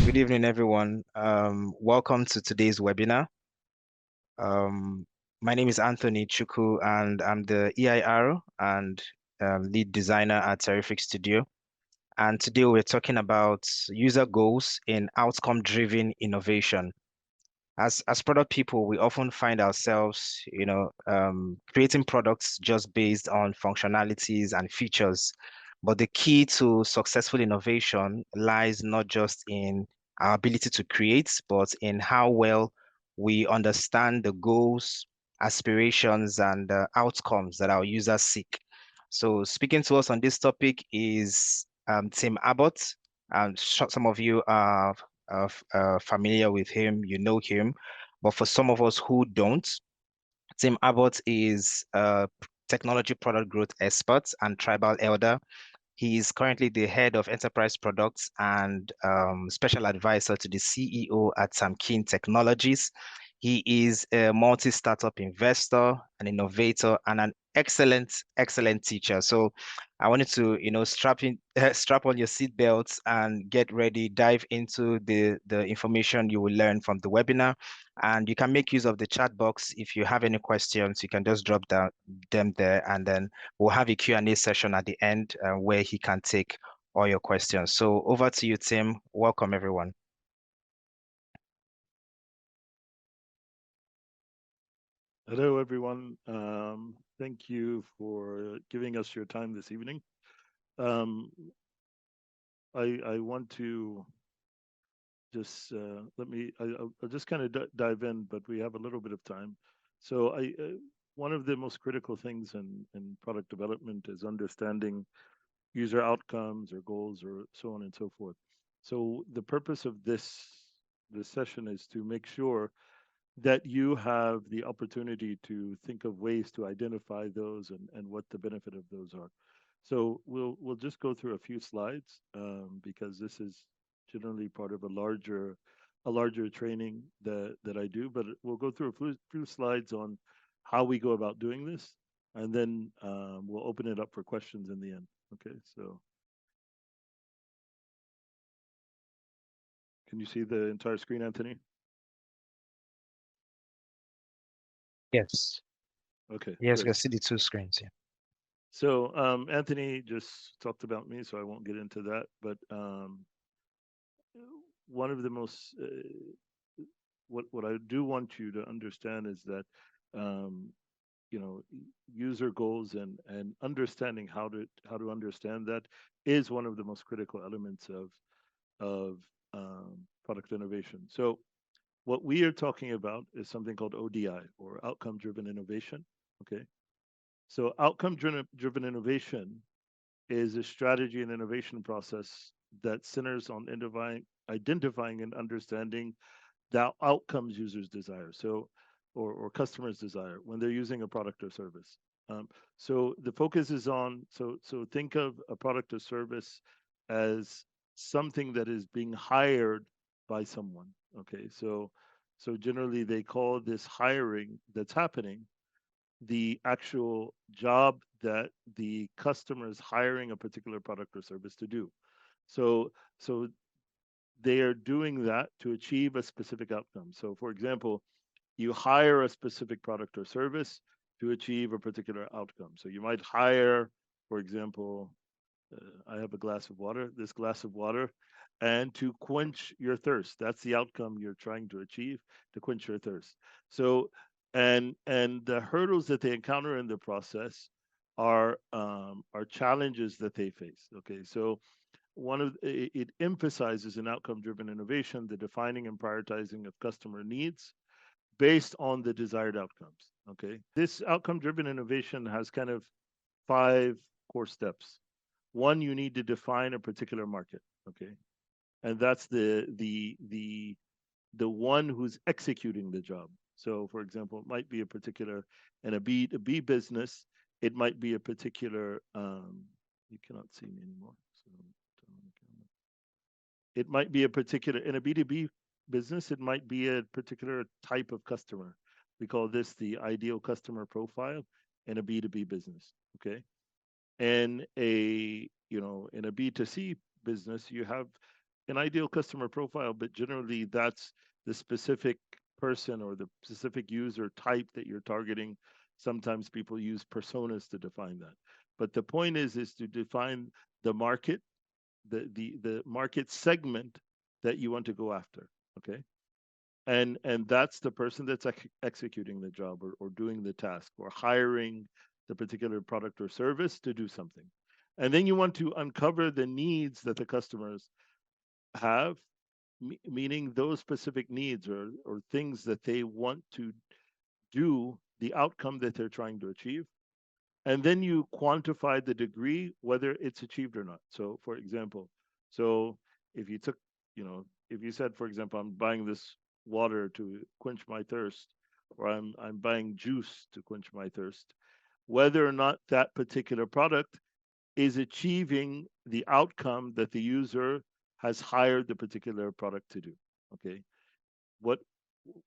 Good evening, everyone. Welcome to today's webinar. Um, my name is Anthony Chuku, and I'm the EIR and lead designer at Terrific Studio. And today we're talking about user goals in outcome-driven innovation. As product people, we often find ourselves, creating products just based on functionalities and features. But the key to successful innovation lies not just in our ability to create, but in how well we understand the goals, aspirations, and outcomes that our users seek. So, speaking to us on this topic is Tim Abbott. Some of you are familiar with him, you know him. But for some of us who don't, Tim Abbott is a technology product growth expert and tribal elder. He is currently the head of enterprise products and special advisor to the CEO at Samkin Technologies. He is a multi-startup investor, an innovator, and an excellent teacher. So I wanted to, strap on your seatbelts and get ready, dive into the information you will learn from the webinar. And you can make use of the chat box. If you have any questions, you can just drop them there, and then we'll have a Q&A session at the end where he can take all your questions. So over to you, Tim. Welcome, everyone. Hello, everyone. Thank you for giving us your time this evening. Um, I want to just I'll just kind of dive in, but we have a little bit of time. So one of the most critical things in product development is understanding user outcomes or goals or so on and so forth. So the purpose of this session is to make sure that you have the opportunity to think of ways to identify those and what the benefit of those are. So we'll just go through a few slides because this is generally part of a larger training that I do. But we'll go through a few slides on how we go about doing this, and then we'll open it up for questions in the end. Okay, so can you see the entire screen, Anthony? Yes. Okay, Yes, we great. can see the two screens here. So Anthony just talked about me, so I won't get into that. But one of the most what I do want you to understand is that um, user goals and understanding how to understand that is one of the most critical elements of product innovation. So what we are talking about is something called ODI, or outcome driven innovation. Okay, so outcome driven innovation is a strategy and innovation process that centers on identifying and understanding the outcomes users desire. So, or customers desire when they're using a product or service. So the focus is on, so think of a product or service as something that is being hired by someone. Okay, so generally they call this hiring that's happening the actual job that the customer is hiring a particular product or service to do. So they are doing that to achieve a specific outcome. So for example, you hire a specific product or service to achieve a particular outcome. So you might hire, for example, I have a glass of water, this glass of water, and to quench your thirst. That's the outcome you're trying to achieve, to quench your thirst. So, and the hurdles that they encounter in the process are challenges that they face. Okay, so it emphasizes in outcome-driven innovation the defining and prioritizing of customer needs based on the desired outcomes. Okay, this outcome-driven innovation has kind of five core steps. One, you need to define a particular market. Okay, and that's the one who's executing the job. So, for example, it might be a particular in a B2B business. It might be a particular. You cannot see me anymore. So it might be a particular in a B2B business. It might be a particular type of customer. We call this the ideal customer profile in a B2B business. Okay, and in a B2C business, you have an ideal customer profile, but generally that's the specific person or the specific user type that you're targeting. Sometimes people use personas to define that. But the point is to define the market, the market segment that you want to go after. Okay. And that's the person that's executing the job or doing the task or hiring the particular product or service to do something. And then you want to uncover the needs that the customers have, meaning those specific needs or things that they want to do, the outcome that they're trying to achieve. And then you quantify the degree whether it's achieved or not. So, for example, so if you took, if you said, for example, I'm buying this water to quench my thirst, or I'm buying juice to quench my thirst, whether or not that particular product is achieving the outcome that the user has hired the particular product to do. Okay. What,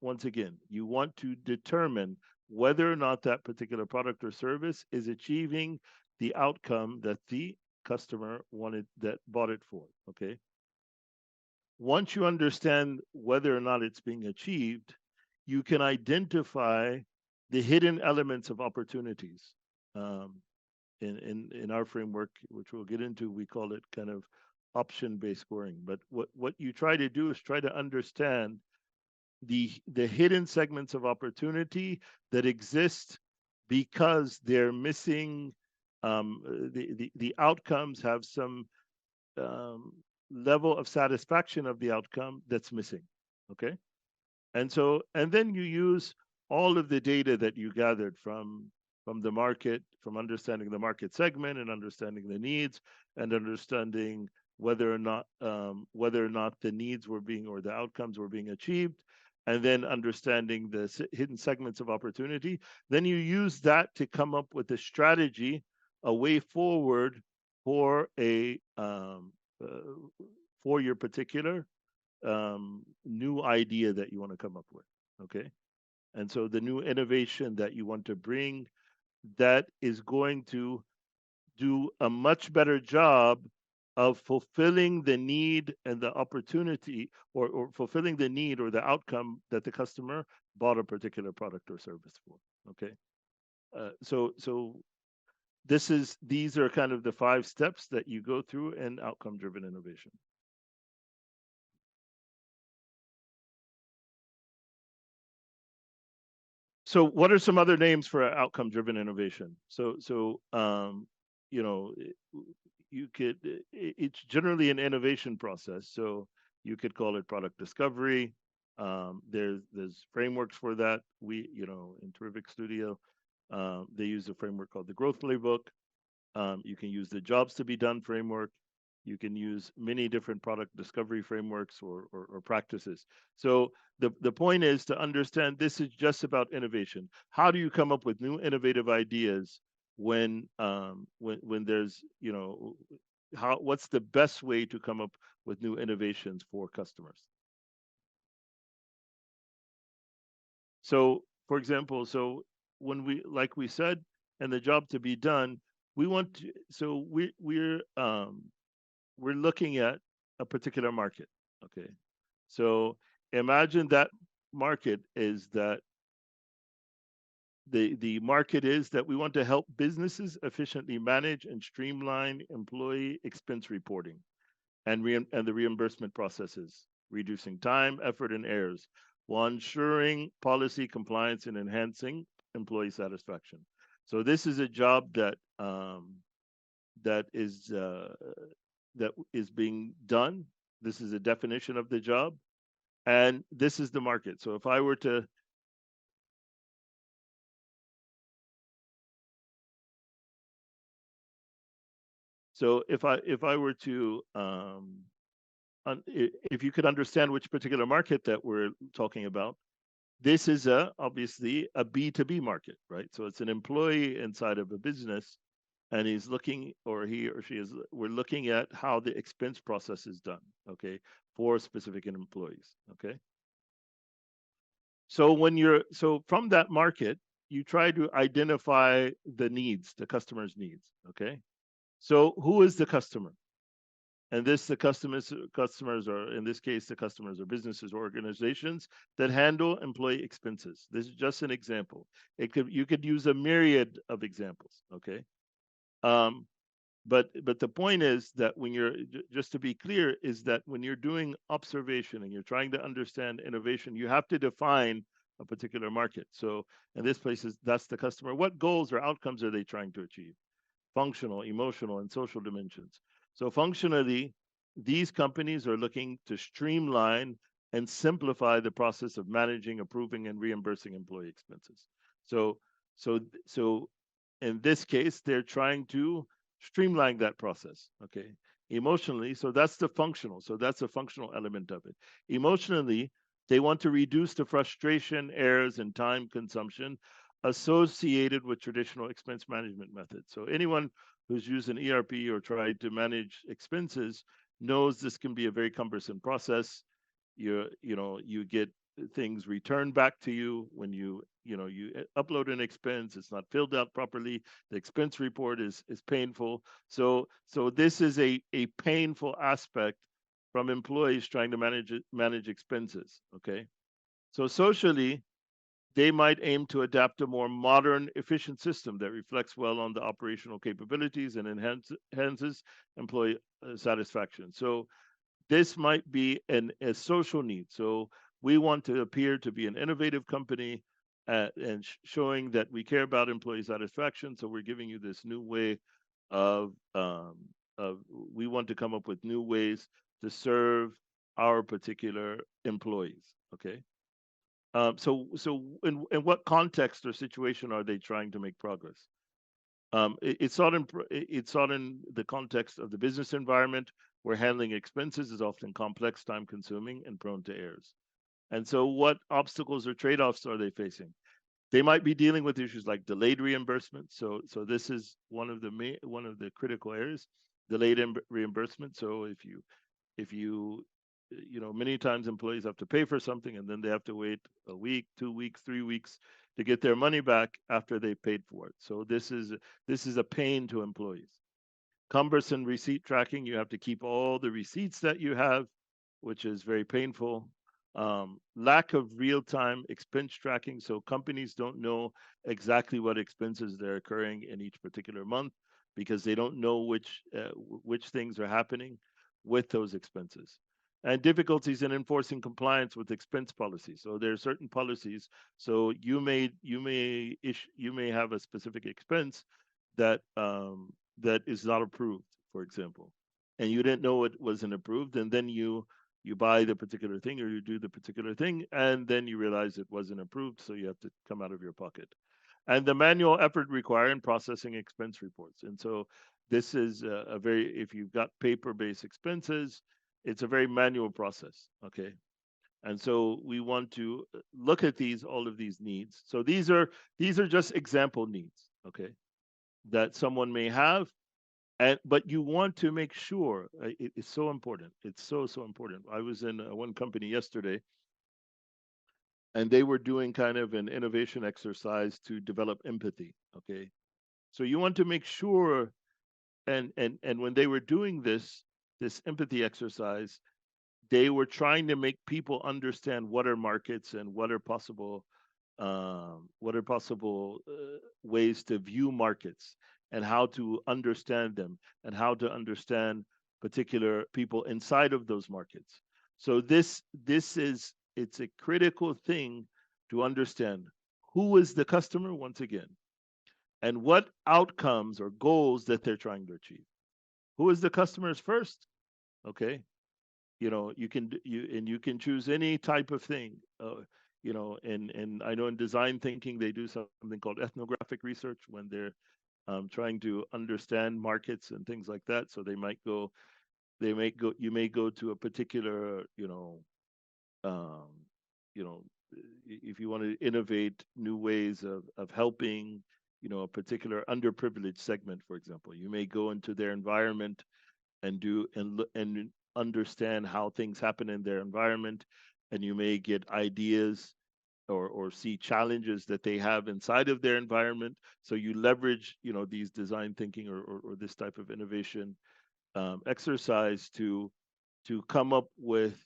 once again, you want to determine whether or not that particular product or service is achieving the outcome that the customer wanted, that bought it for. Okay. Once you understand whether or not it's being achieved, you can identify the hidden elements of opportunities. Um, in our framework, which we'll get into, we call it kind of option-based scoring. But what you try to do is try to understand the hidden segments of opportunity that exist because they're missing, the outcomes have some um, level of satisfaction of the outcome that's missing. Okay. And then you use all of the data that you gathered from the market, from understanding the market segment and understanding the needs and understanding whether or not the needs were being or the outcomes were being achieved, and then understanding the hidden segments of opportunity. Then you use that to come up with a strategy, a way forward for a for your particular new idea that you want to come up with. Okay. And so the new innovation that you want to bring that is going to do a much better job of fulfilling the need and the opportunity, or fulfilling the need or the outcome that the customer bought a particular product or service for. Okay. So these are kind of the 5 steps that you go through in outcome driven innovation. So what are some other names for outcome driven innovation? You know, you could, it's generally an innovation process. So you could call it product discovery. There's frameworks for that. In Terrific Studio, they use a framework called the Growth Playbook. You can use the Jobs to be Done framework. You can use many different product discovery frameworks or practices. So the point is to understand this is just about innovation. How do you come up with new innovative ideas when there's, what's the best way to come up with new innovations for customers? So, for example, so when like we said, and the job to be done, we want to, so we're looking at a particular market. Okay. So imagine that market is that the market is that we want to help businesses efficiently manage and streamline employee expense reporting and the reimbursement processes, reducing time, effort, and errors, while ensuring policy compliance and enhancing employee satisfaction. So this is a job that is being done. This is a definition of the job, and this is the market. So if I were to if I were to if you could understand which particular market that we're talking about, this is obviously a B2B market, right? So it's an employee inside of a business, and he's looking, or he or she is, we're looking at how the expense process is done, okay, for specific employees, okay? So from that market, you try to identify the needs, the customer's needs, okay? So who is the customer? And this the customers are, in this case, the customers are businesses or organizations that handle employee expenses. This is just an example. It could You could use a myriad of examples. Okay. Um, but the point is that when you're just to be clear is that when you're doing observation and you're trying to understand innovation, you have to define a particular market. So in this place is that's the customer. What goals or outcomes are they trying to achieve? Functional, emotional, and social dimensions. So functionally, these companies are looking to streamline and simplify the process of managing, approving, and reimbursing employee expenses. So so in this case, they're trying to streamline that process. Okay. Emotionally, so that's the functional. So that's a functional element of it. Emotionally, they want to reduce the frustration, errors, and time consumption associated with traditional expense management methods. So anyone who's used an ERP or tried to manage expenses knows this can be a very cumbersome process. You get things returned back to you when you upload an expense, it's not filled out properly, the expense report is painful. So this is a painful aspect from employees trying to manage expenses. Okay. So socially, they might aim to adapt a more modern, efficient system that reflects well on the operational capabilities and enhances employee satisfaction. So this might be a social need. So we want to appear to be an innovative company, and showing that we care about employee satisfaction. So we're giving you this new way of, we want to come up with new ways to serve our particular employees. Okay. So in what context or situation are they trying to make progress? It's not in the context of the business environment, where handling expenses is often complex, time consuming, and prone to errors. And so, what obstacles or trade offs are they facing? They might be dealing with issues like delayed reimbursement. So this is one of the critical areas, delayed reimbursement. So if you many times employees have to pay for something and then they have to wait a week, 2 weeks, 3 weeks to get their money back after they paid for it. So this is a pain to employees. Cumbersome receipt tracking, you have to keep all the receipts that you have, which is very painful. Lack of real-time expense tracking, so companies don't know exactly what expenses they're occurring in each particular month because they don't know which things are happening with those expenses. And difficulties in enforcing compliance with expense policies. So there are certain policies. So you may have a specific expense that that is not approved, for example, and you didn't know it wasn't approved, and then you buy the particular thing or you do the particular thing, and then you realize it wasn't approved, so you have to come out of your pocket. And the manual effort required in processing expense reports. And so this is a very, if you've got paper-based expenses, it's a very manual process. Okay. And so we want to look at all of these needs. So these are just example needs. Okay, that someone may have, and but you want to make sure, it's so important, it's so important. I was in one company yesterday, and they were doing kind of an innovation exercise to develop empathy. Okay, so you want to make sure, and when they were doing this empathy exercise, they were trying to make people understand what are markets and what are possible ways to view markets and how to understand them and how to understand particular people inside of those markets. So it's a critical thing to understand who is the customer once again, and what outcomes or goals that they're trying to achieve. Who is the customers first? Okay, you can choose any type of thing. And I know in design thinking they do something called ethnographic research when they're trying to understand markets and things like that. So you may go to a particular, um, you know if you want to innovate new ways of helping, a particular underprivileged segment, for example, you may go into their environment and and understand how things happen in their environment, and you may get ideas or see challenges that they have inside of their environment. So you leverage, these design thinking or this type of innovation exercise to come up with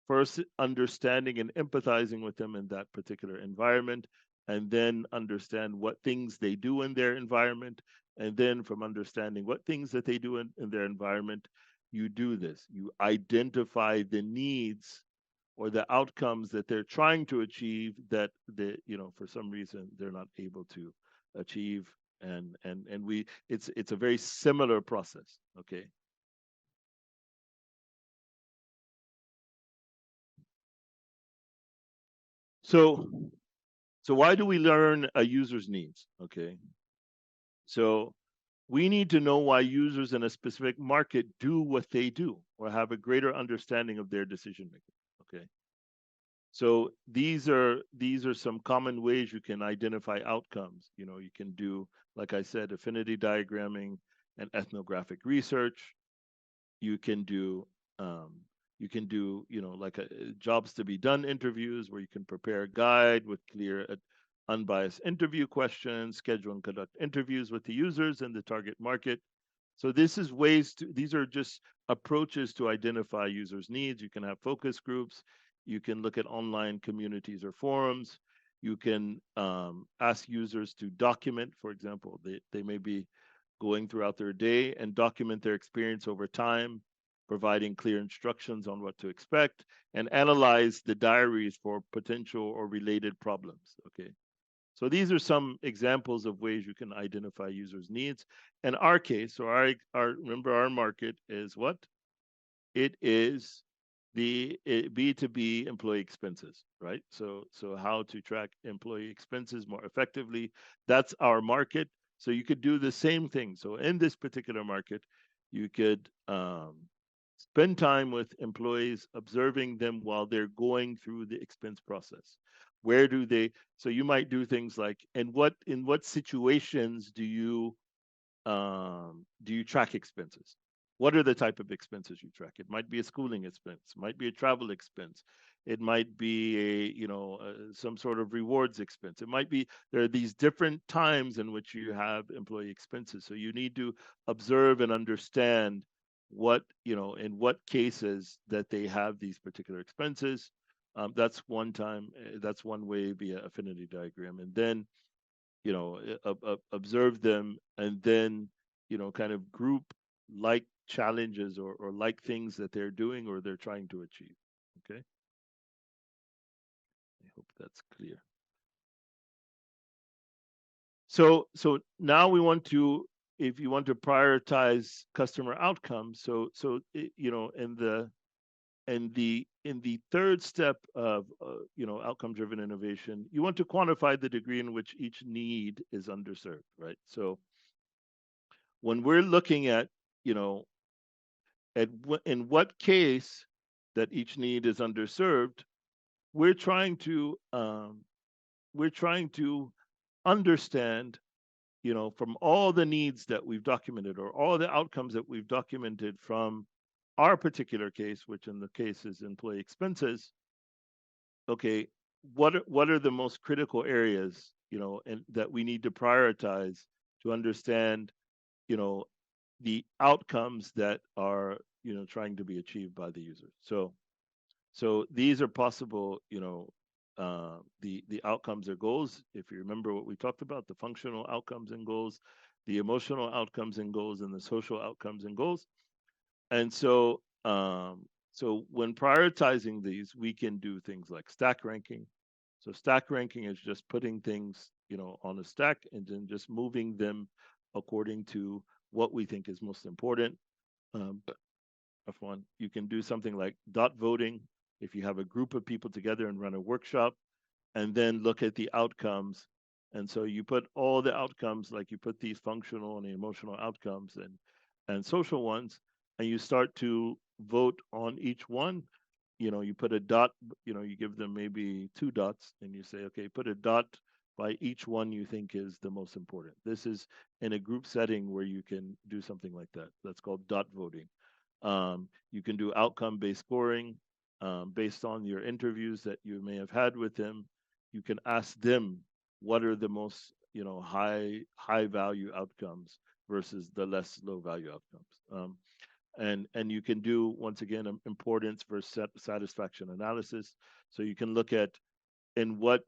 first understanding and empathizing with them in that particular environment, and then understand what things they do in their environment, and then from understanding what things that they do in their environment, you do this, you identify the needs or the outcomes that they're trying to achieve that for some reason they're not able to achieve. And we it's a very similar process. Okay. So so why do we learn a user's needs? Okay. So we need to know why users in a specific market do what they do, or have a greater understanding of their decision making. Okay. So these are some common ways you can identify outcomes. You can do, like I said, affinity diagramming and ethnographic research. You can do um, like jobs to be done interviews, where you can prepare a guide with clear, unbiased interview questions, schedule and conduct interviews with the users and the target market. So these are just approaches to identify users' needs. You can have focus groups. You can look at online communities or forums. You can ask users to document. For example, they may be going throughout their day and document their experience over time, providing clear instructions on what to expect, and analyze the diaries for potential or related problems. Okay. So these are some examples of ways you can identify users' needs. In our case, so our remember, our market is what? It is the B2B employee expenses, right? So how to track employee expenses more effectively. That's our market. So you could do the same thing. So in this particular market, you could spend time with employees, observing them while they're going through the expense process. Where do they? So you might do things like, in what situations do you track expenses? What are the type of expenses you track? It might be a schooling expense, might be a travel expense, it might be some sort of rewards expense. It might be there are these different times in which you have employee expenses. So you need to observe and understand in what cases that they have these particular expenses. That's one time. That's one way via affinity diagram, and then observe them, and then kind of group like challenges, or like things that they're doing or they're trying to achieve. Okay. I hope that's clear. So now we want to, if you want to prioritize customer outcomes, in the third step of outcome driven innovation, you want to quantify the degree in which each need is underserved, right? So when we're looking at, you know, in what case that each need is underserved, we're trying to understand, from all the needs that we've documented, or all the outcomes that we've documented from our particular case, which in the case is employee expenses. Okay, what are the most critical areas, and that we need to prioritize to understand, you know, the outcomes that are trying to be achieved by the user. So these are possible, the outcomes or goals. If you remember what we talked about, the functional outcomes and goals, the emotional outcomes and goals, and the social outcomes and goals. And so when prioritizing these, we can do things like stack ranking. So stack ranking is just putting things, on a stack, and then just moving them according to what we think is most important. But F1, you can do something like dot voting. If you have a group of people together and run a workshop, and then look at the outcomes. And so you put all the outcomes, like you put these functional and emotional outcomes and social ones, and you start to vote on each one. You put a dot, you give them maybe 2 dots, and you say, okay, put a dot by each one you think is the most important. This is in a group setting where you can do something like that. That's called dot voting. You can do outcome based scoring, based on your interviews that you may have had with them. You can ask them what are the most high value outcomes versus the less low value outcomes. And you can do, once again, importance versus satisfaction analysis. So you can look at in what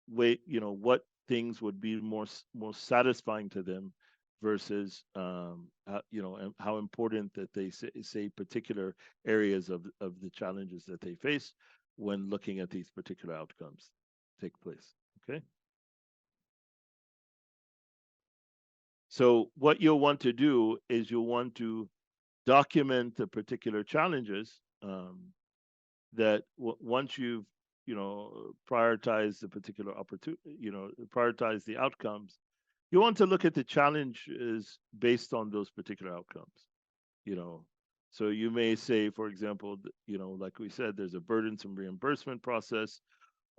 way, what things would be most satisfying to them versus and how important that they say particular areas of the challenges that they face when looking at these particular outcomes take place. Okay. So what you'll want to do is you'll want to document the particular challenges, that once you've prioritized the particular opportunity, prioritize the outcomes, you want to look at the challenges based on those particular outcomes. you know so you may say, for example, like we said, there's a burdensome reimbursement process.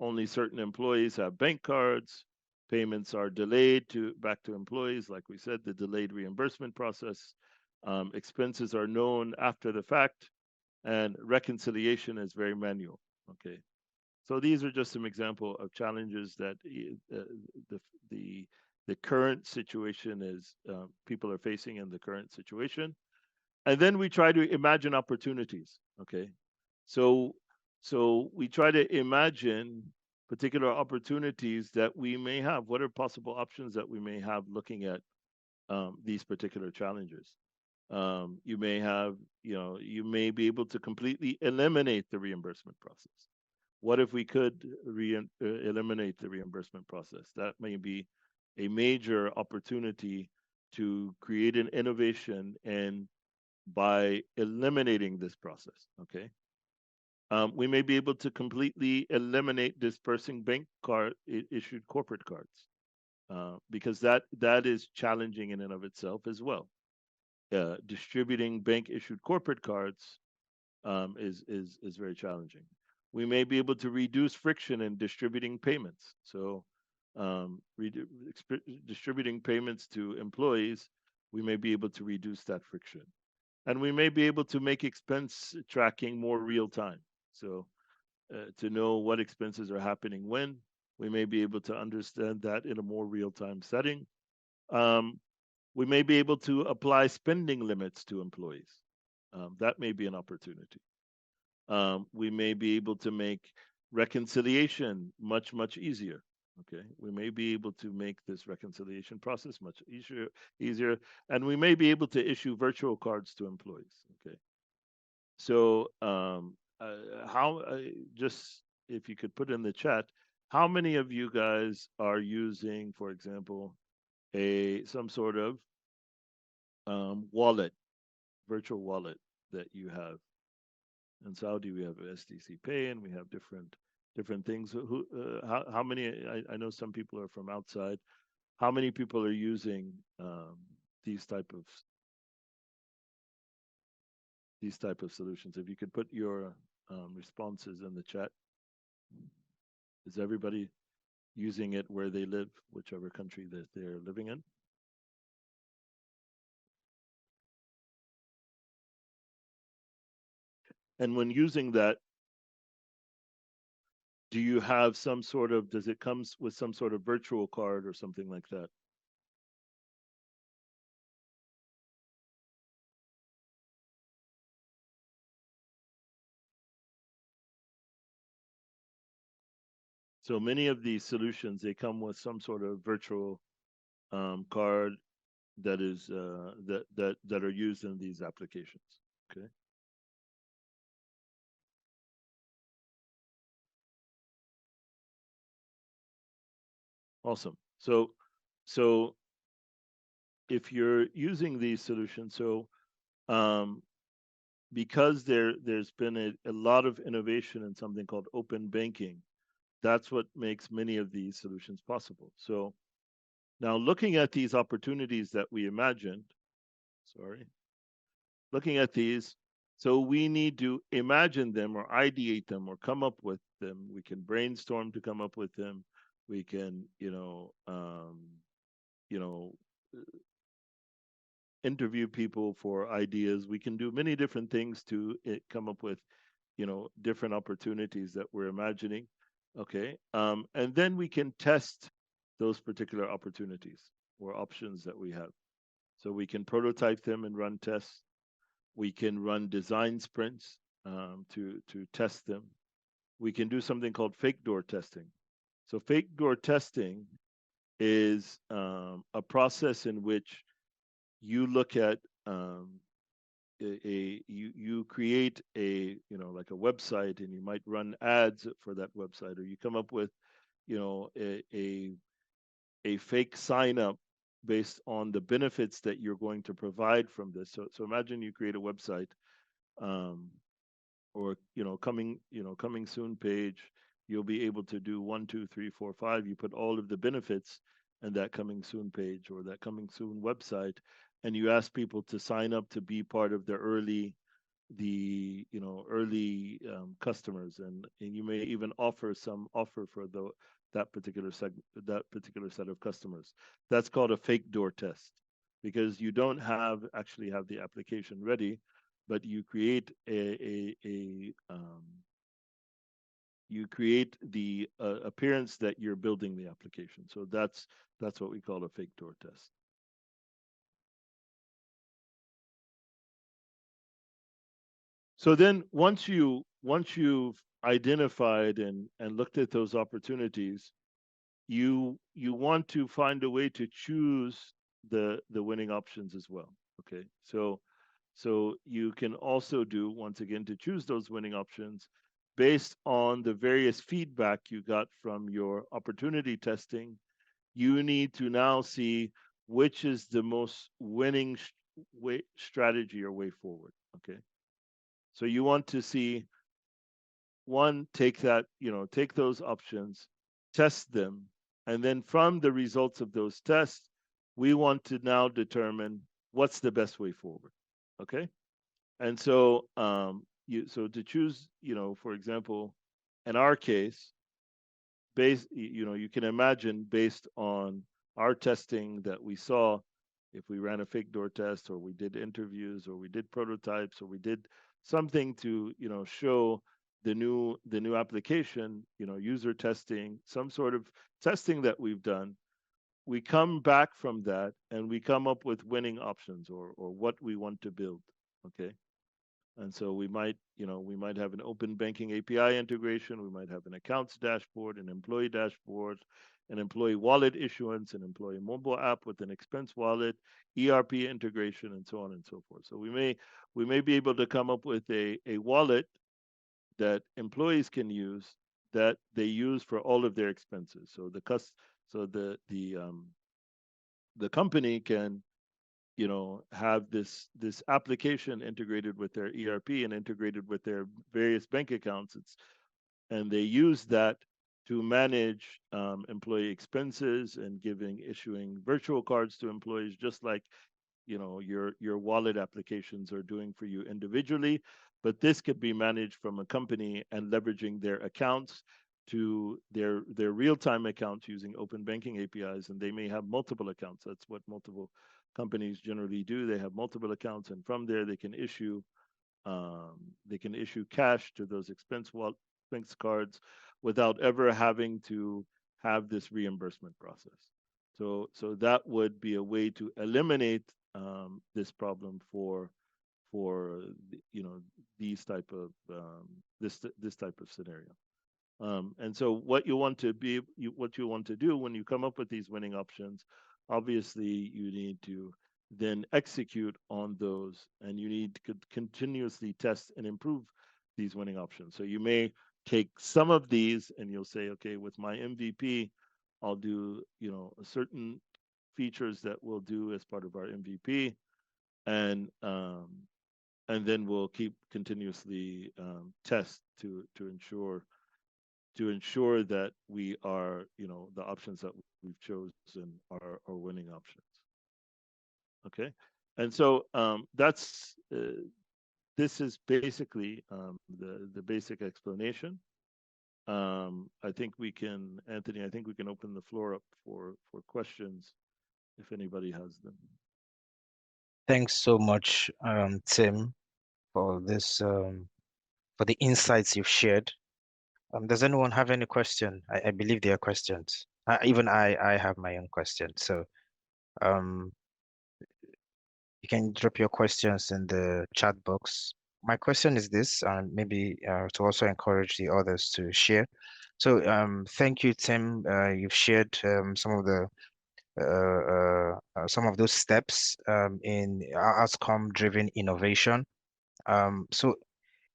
Only certain employees have bank cards. Payments are delayed to back to employees. Like we said, the delayed reimbursement process. Expenses are known after the fact, and reconciliation is very manual. Okay, so these are just some example of challenges that the the the current situation is, people are facing in the current situation. And then we try to imagine opportunities. Okay, so we try to imagine particular opportunities that we may have. What are possible options that we may have looking at these particular challenges? You may have, you may be able to completely eliminate the reimbursement process. What if we could eliminate the reimbursement process? That may be a major opportunity to create an innovation, and by eliminating this process. Okay, we may be able to completely eliminate dispersing bank card issued corporate cards, because that is challenging in and of itself as well. Distributing bank issued corporate cards is very challenging. We may be able to reduce friction in distributing payments. So, distributing payments to employees, we may be able to reduce that friction, and we may be able to make expense tracking more real time. So, to know what expenses are happening when, we may be able to understand that in a more real time setting. Um, we may be able to apply spending limits to employees. That may be an opportunity. We may be able to make reconciliation much easier. Okay, we may be able to make this reconciliation process much easier, and we may be able to issue virtual cards to employees. Okay, so how just if you could put in the chat, how many of you guys are using, for example, a some sort of wallet, virtual wallet that you have? In Saudi, we have SDC Pay, and we have different things. How many? I know some people are from outside. How many people are using these type of solutions? If you could put your responses in the chat. Is everybody using it where they live, whichever country that they're living in? And when using that, do you have some sort of, does it come with some sort of virtual card or something like that? So many of these solutions, they come with some sort of virtual card that is that are used in these applications. Okay. Awesome. So if you're using these solutions, so um, because there's been a lot of innovation in something called open banking, that's what makes many of these solutions possible. So now looking at these opportunities that we imagined, sorry, looking at these, so we need to imagine them or ideate them or come up with them. We can brainstorm to come up with them. We can, you know, interview people for ideas. We can do many different things to come up with, different opportunities that we're imagining. Okay, and then we can test those particular opportunities or options that we have. So we can prototype them and run tests. We can run design sprints to test them. We can do something called fake door testing. So fake door testing is a process in which you look at you create a like a website, and you might run ads for that website, or you come up with you know a fake sign up based on the benefits that you're going to provide from this. So imagine you create a website, um, or coming soon page. You'll be able to do 1 2 3 4 5. You put all of the benefits in that coming soon page or that coming soon website, and you ask people to sign up to be part of the early customers, and you may even offer for that particular set of customers. That's called a fake door test, because you don't actually have the application ready, but you create the appearance that you're building the application. So that's what we call a fake door test. So then once you've identified and looked at those opportunities, you want to find a way to choose the winning options as well. Okay. So you can also do, once again, to choose those winning options based on the various feedback you got from your opportunity testing. You need to now see which is the most winning way strategy or way forward. Okay. So you want to see, one, take those options, test them, and then from the results of those tests, we want to now determine what's the best way forward. Okay. And so so to choose, for example, in our case, you can imagine, based on our testing that we saw, if we ran a fake door test, or we did interviews, or we did prototypes, or we did something to show the new application, user testing, some sort of testing that we've done, we come back from that and we come up with winning options, or what we want to build. Okay. And so we might have an open banking API integration, we might have an accounts dashboard, an employee dashboard, an employee wallet issuance, an employee mobile app with an expense wallet, ERP integration, and so on and so forth. So we may be able to come up with a wallet that employees can use, that they use for all of their expenses. So the company can have this application integrated with their ERP and integrated with their various bank accounts. And they use that to manage employee expenses, and issuing virtual cards to employees, just like your wallet applications are doing for you individually. But this could be managed from a company and leveraging their accounts to their real-time accounts using open banking APIs, and they may have multiple accounts. That's what multiple companies generally do. They have multiple accounts, and from there they can issue cash to those expense cards without ever having to have this reimbursement process. So that would be a way to eliminate this problem for these type of this type of scenario. And so what you want to do when you come up with these winning options, obviously you need to then execute on those, and you need to continuously test and improve these winning options. So you may take some of these and you'll say, okay, with my MVP, I'll do certain features that we'll do as part of our MVP, and then we'll keep continuously test to ensure that we are, the options that we've chosen are winning options. Okay. And so this is basically the basic explanation. Anthony, I think we can open the floor up for questions if anybody has them. Thanks so much, Tim, for this for the insights you've shared. Does anyone have any question? I believe there are questions. Even I have my own question. So um, You can drop your questions in the chat box. My question is this, and maybe to also encourage the others to share. So, thank you, Tim. You've shared some of those steps in outcome-driven innovation. So,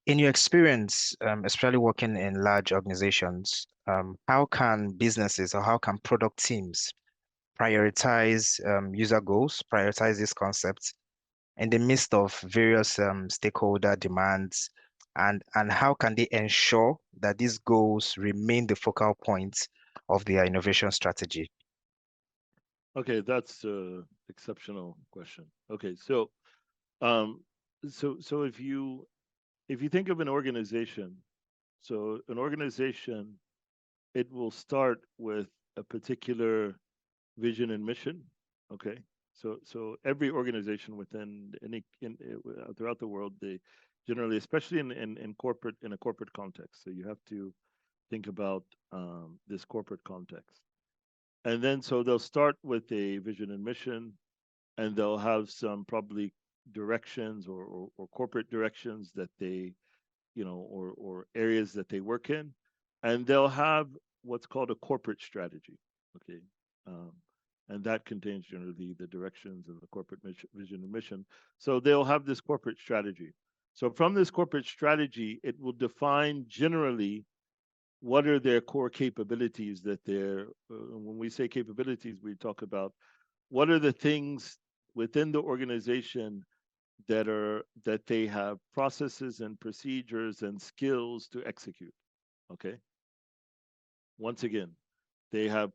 in your experience, especially working in large organizations, how can businesses or how can product teams prioritize user goals, prioritize these concepts in the midst of various stakeholder demands, and how can they ensure that these goals remain the focal point of their innovation strategy? Okay, that's a exceptional question. Okay, um, so if you think of an organization, so an organization, it will start with a particular vision and mission. Okay, so every organization within any throughout the world, they generally, especially in corporate, in a corporate context, so you have to think about this corporate context. And then so they'll start with a vision and mission, and they'll have some probably directions or corporate directions that they, or areas that they work in, and they'll have what's called a corporate strategy. Okay. Um, and that contains generally the directions of the corporate vision and mission. So they'll have this corporate strategy. So from this corporate strategy, it will define generally what are their core capabilities that they're, when we say capabilities, we talk about what are the things within the organization that they have processes and procedures and skills to execute. Okay. Once again, they have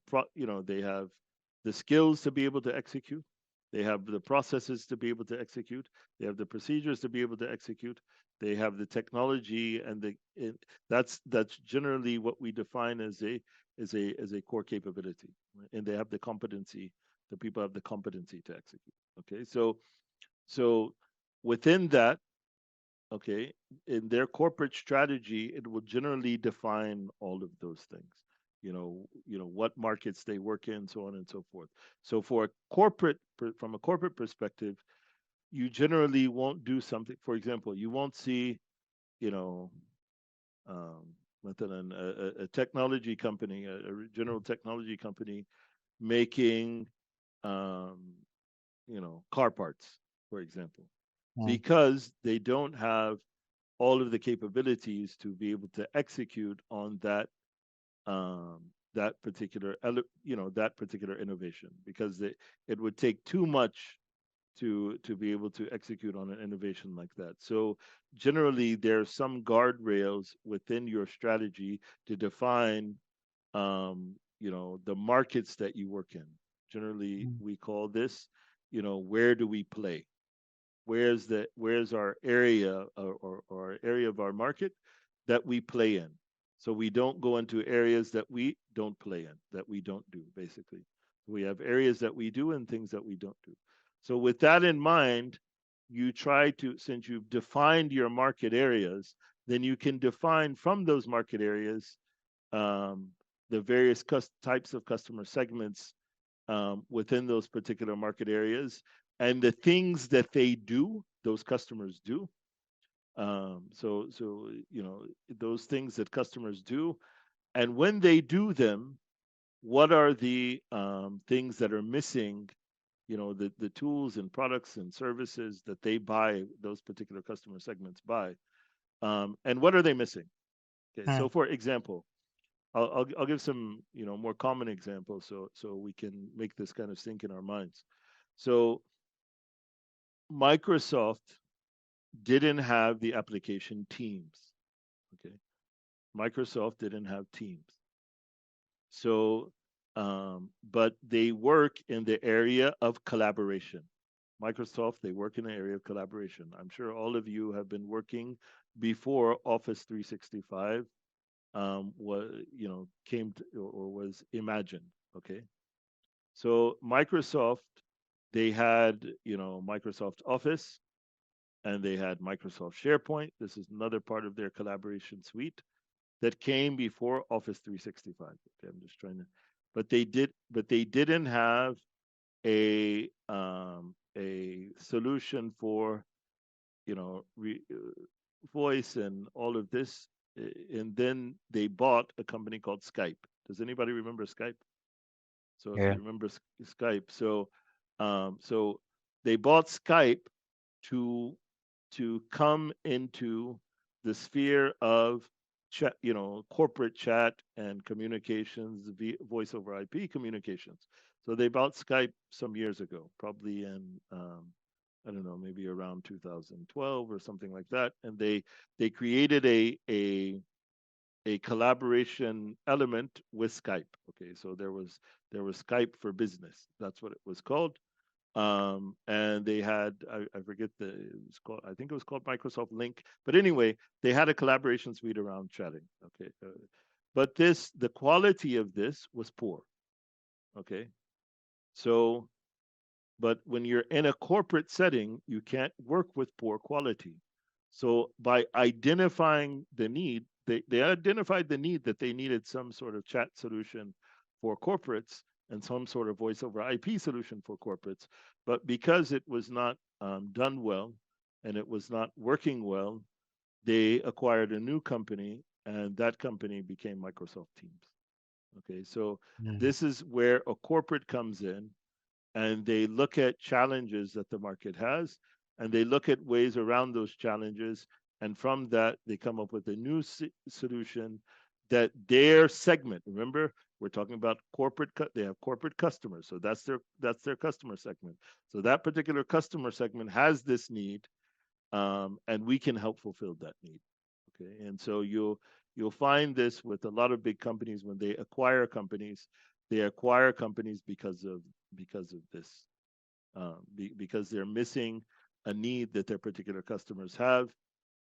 the skills to be able to execute. They have the processes to be able to execute. They have the procedures to be able to execute. They have the technology and that's generally what we define as a core capability. Right? And they have the competency. The people have the competency to execute. Okay, so within that, okay, in their corporate strategy, it will generally define all of those things. What markets they work in, so on and so forth. So from a corporate perspective, you generally won't do something. For example, you won't see, you know, um, a technology company, a general technology company making, um, car parts, for example, Mm, because they don't have all of the capabilities to be able to execute on um, that particular innovation, because it would take too much to be able to execute on an innovation like that. So generally, there are some guardrails within your strategy to define, the markets that you work in. Generally, mm, we call this, where do we play? Where's our area, or our area of our market that we play in? So we don't go into areas that we don't play in, that we don't do, basically. We have areas that we do and things that we don't do. So with that in mind, you try to, since you've defined your market areas, then you can define from those market areas, um, the various types of customer segments, within those particular market areas, and the things that they do, those customers do. So those things that customers do, and when they do them, what are the things that are missing? The tools and products and services that they buy, those particular customer segments buy, and what are they missing? Okay, mm, so for example, I'll give some more common examples, so we can make this kind of sink in our minds. So Microsoft didn't have the application Teams. Okay, Microsoft didn't have Teams. So, but they work in the area of collaboration. Microsoft, they work in the area of collaboration. I'm sure all of you have been working before Office 365 was came to, or was imagined. Okay, so Microsoft, they had Microsoft Office, and they had Microsoft SharePoint. This is another part of their collaboration suite that came before Office 365. Okay, I'm just trying to, but they didn't have a solution for voice and all of this, and then they bought a company called Skype. Does anybody remember Skype? So if Yeah. you remember Skype, so they bought Skype to come into the sphere of chat, corporate chat and communications, voice over IP communications. So they bought Skype some years ago, probably in I don't know, maybe around 2012 or something like that, and they created a collaboration element with Skype. Okay, so there was Skype for Business. That's what it was called. And they had I forget I think it was called Microsoft Link. But anyway, they had a collaboration suite around chatting. Okay, but the quality of this was poor. Okay, so but when you're in a corporate setting, you can't work with poor quality. So by identifying the need, they identified the need that they needed some sort of chat solution for corporates and some sort of voice over IP solution for corporates. But because it was not done well and it was not working well, they acquired a new company, and that company became Microsoft Teams. Okay, so Mm. this is where a corporate comes in, and they look at challenges that the market has, and they look at ways around those challenges, and from that they come up with a new solution that their segment, remember, we're talking about corporate, they have corporate customers, so that's their customer segment. So that particular customer segment has this need, and we can help fulfill that need. Okay, and so you'll find this with a lot of big companies. When they acquire companies, they acquire companies because of this, because they're missing a need that their particular customers have,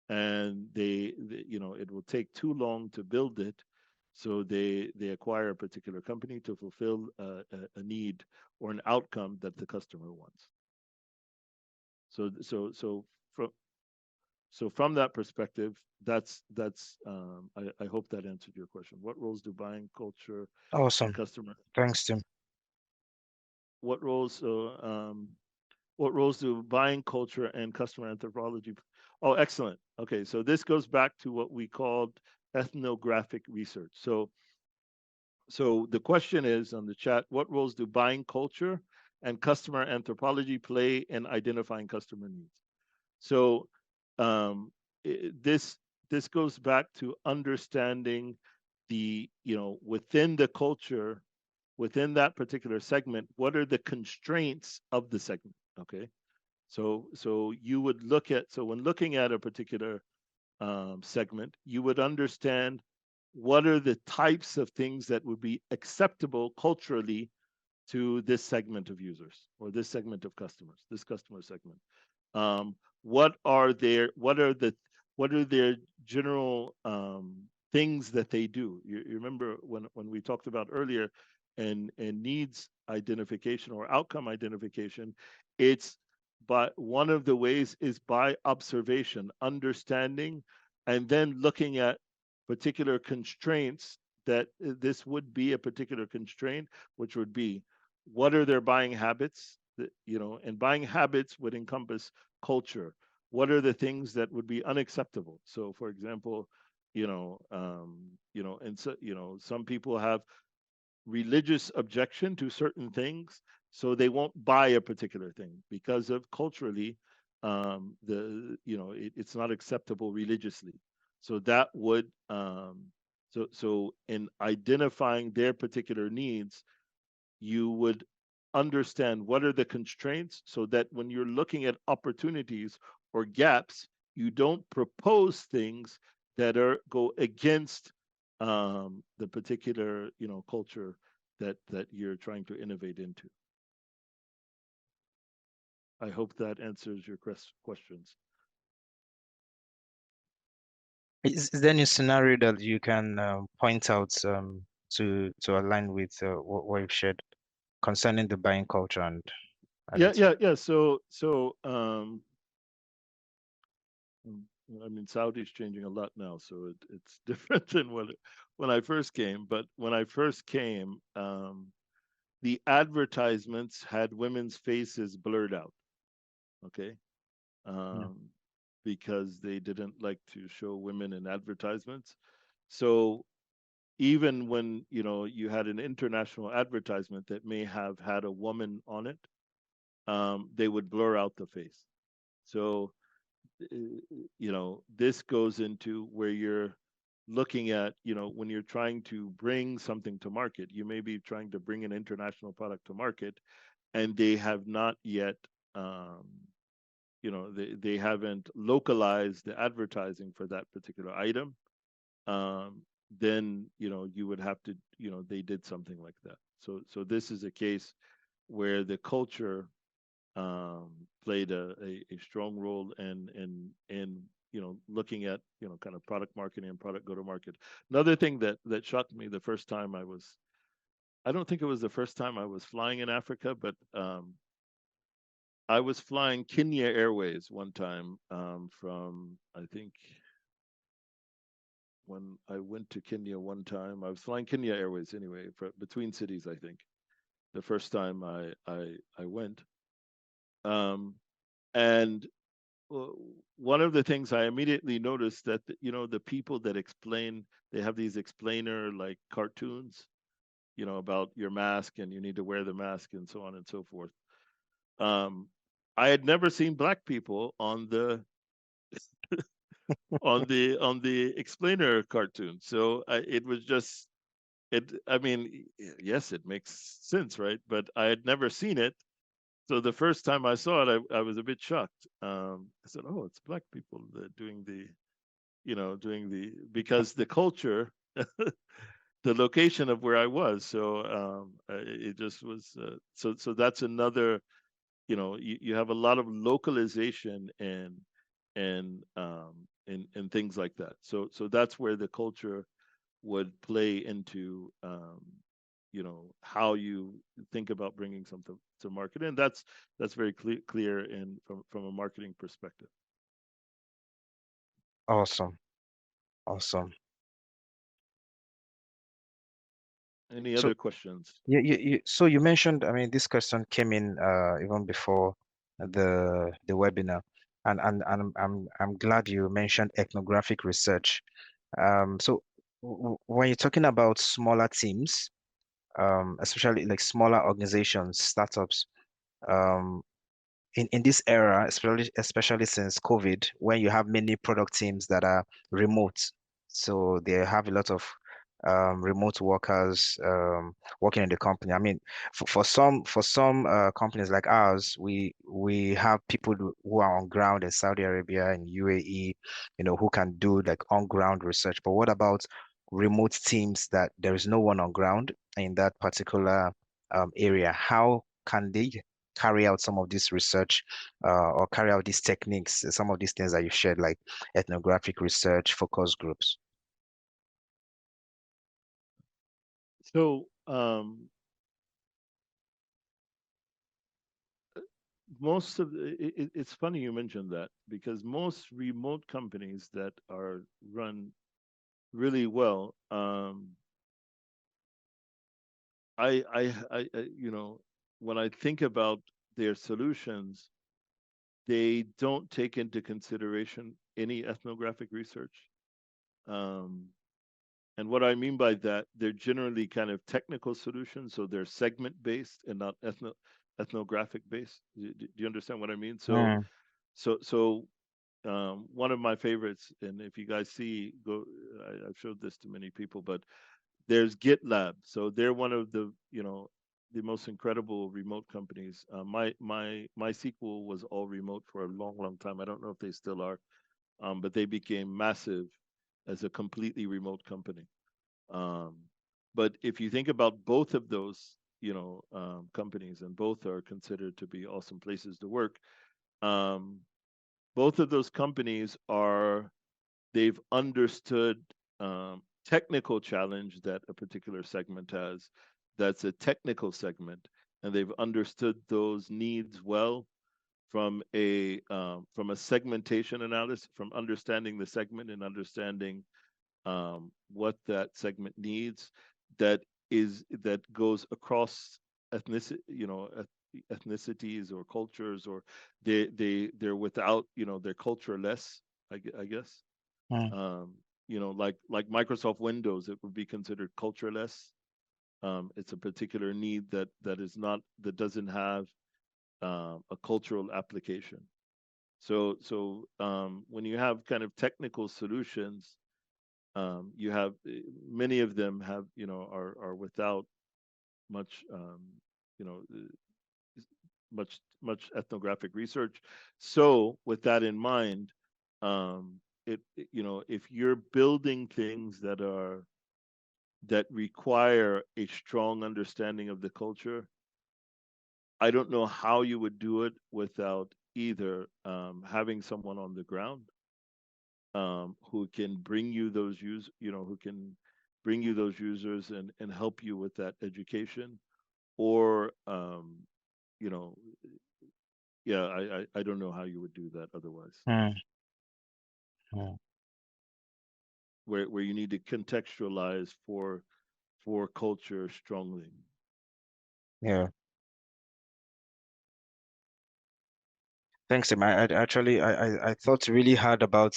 and it will take too long to build it, so they acquire a particular company to fulfill a need or an outcome that the customer wants. So so so from so from that perspective, I hope that answered your question. What roles do buying culture and Awesome. customer Thanks, Tim. what roles so what roles do buying culture and customer anthropology? Oh, excellent. Okay, so this goes back to what we called ethnographic research. So the question is on the chat: what roles do buying culture and customer anthropology play in identifying customer needs? So um, this goes back to understanding within the culture, within that particular segment, what are the constraints of the segment? Okay, so you would look at, so when looking at a particular segment, you would understand what are the types of things that would be acceptable culturally to this segment of users or this segment of customers, this customer segment. What are their general things that they do? You remember when we talked about earlier, and needs identification or outcome identification, it's by one of the ways is by observation, understanding, and then looking at particular constraints that this would be a particular constraint, which would be what are their buying habits, and buying habits would encompass culture. What are the things that would be unacceptable? So for example, and so some people have religious objection to certain things, so they won't buy a particular thing because of culturally, it's not acceptable religiously. So that would so in identifying their particular needs, you would understand what are the constraints, so that when you're looking at opportunities or gaps, you don't propose things that go against the particular culture that you're trying to innovate into. I hope that answers your questions. Is there any scenario that you can point out to align with what you've shared concerning the buying culture Yeah, and yeah, yeah. I mean, Saudi's changing a lot now, so it's different than when I first came. But when I first came, the advertisements had women's faces blurred out. Okay, Yeah. um, because they didn't like to show women in advertisements. So even when you had an international advertisement that may have had a woman on it, they would blur out the face. So this goes into where you're looking at, when you're trying to bring something to market, you may be trying to bring an international product to market, and they have not yet, um, they haven't localized the advertising for that particular item. um, then you would have to, they did something like that. So this is a case where the culture um, played a strong role in looking at kind of product marketing and product go to market. Another thing that shocked me the first time I don't think it was the first time I was flying in Africa, but I was flying Kenya Airways one time, from, I think, when I went to Kenya one time. I was flying Kenya Airways anyway, between cities, I think, the first time I went. Um, and one of the things I immediately noticed that the people that explain, they have these explainer like cartoons, about your mask and you need to wear the mask and so on and so forth. Um, I had never seen black people on the explainer cartoon, so it was just it. I mean, yes, it makes sense, right? But I had never seen it. So the first time I saw it, I was a bit shocked. I said, "Oh, it's black people that doing the because the culture, the location of where I was." So it just was. So that's another. You have a lot of localization and things like that. So that's where the culture would play into, how you think about bringing something to market, and that's very clear in from a marketing perspective. Awesome. Awesome. Any So other questions? so you mentioned, I mean, this question came in even before the webinar, and I'm glad you mentioned ethnographic research. So when you're talking about smaller teams, especially like smaller organizations, startups, um, in this era, especially since COVID, when you have many product teams that are remote, so they have a lot of remote workers working in the company. I mean, for some companies like ours, we have people who are on ground in Saudi Arabia and UAE, who can do like on ground research. But what about remote teams that there is no one on ground in that particular area? How can they carry out some of this research or carry out these techniques, some of these things that you shared, like ethnographic research, focus groups? So most of it's funny you mentioned that, because most remote companies that are run really well, when I think about their solutions, they don't take into consideration any ethnographic research. Um, and what I mean by that, they're generally kind of technical solutions, so they're segment based and not ethnographic based. Do you understand what I mean? So, Mm, so, so one of my favorites, and if you guys see, I've showed this to many people, but there's GitLab. So they're one of the most incredible remote companies. My SQL was all remote for a long, long time. I don't know if they still are, but they became massive as a completely remote company. Um, but if you think about both of those, companies, and both are considered to be awesome places to work. Um, Both of those companies they've understood, technical challenge that a particular segment has. That's a technical segment, and they've understood those needs well from a segmentation analysis, from understanding the segment and understanding what that segment needs. That goes across ethnicity, ethnicities or cultures, or they're without, they're cultureless, I guess. mm, um, like Microsoft Windows, it would be considered cultureless. It's a particular need that doesn't have a cultural application. So when you have kind of technical solutions, you have many of them have, are without much, you know much ethnographic research. So with that in mind, if you're building things that require a strong understanding of the culture, I don't know how you would do it without either having someone on the ground who can bring you those who can bring you those users and help you with that education, or you know, yeah, I don't know how you would do that otherwise, mm, mm. where you need to contextualize for culture strongly. Yeah. Thanks, Tim. I thought really hard about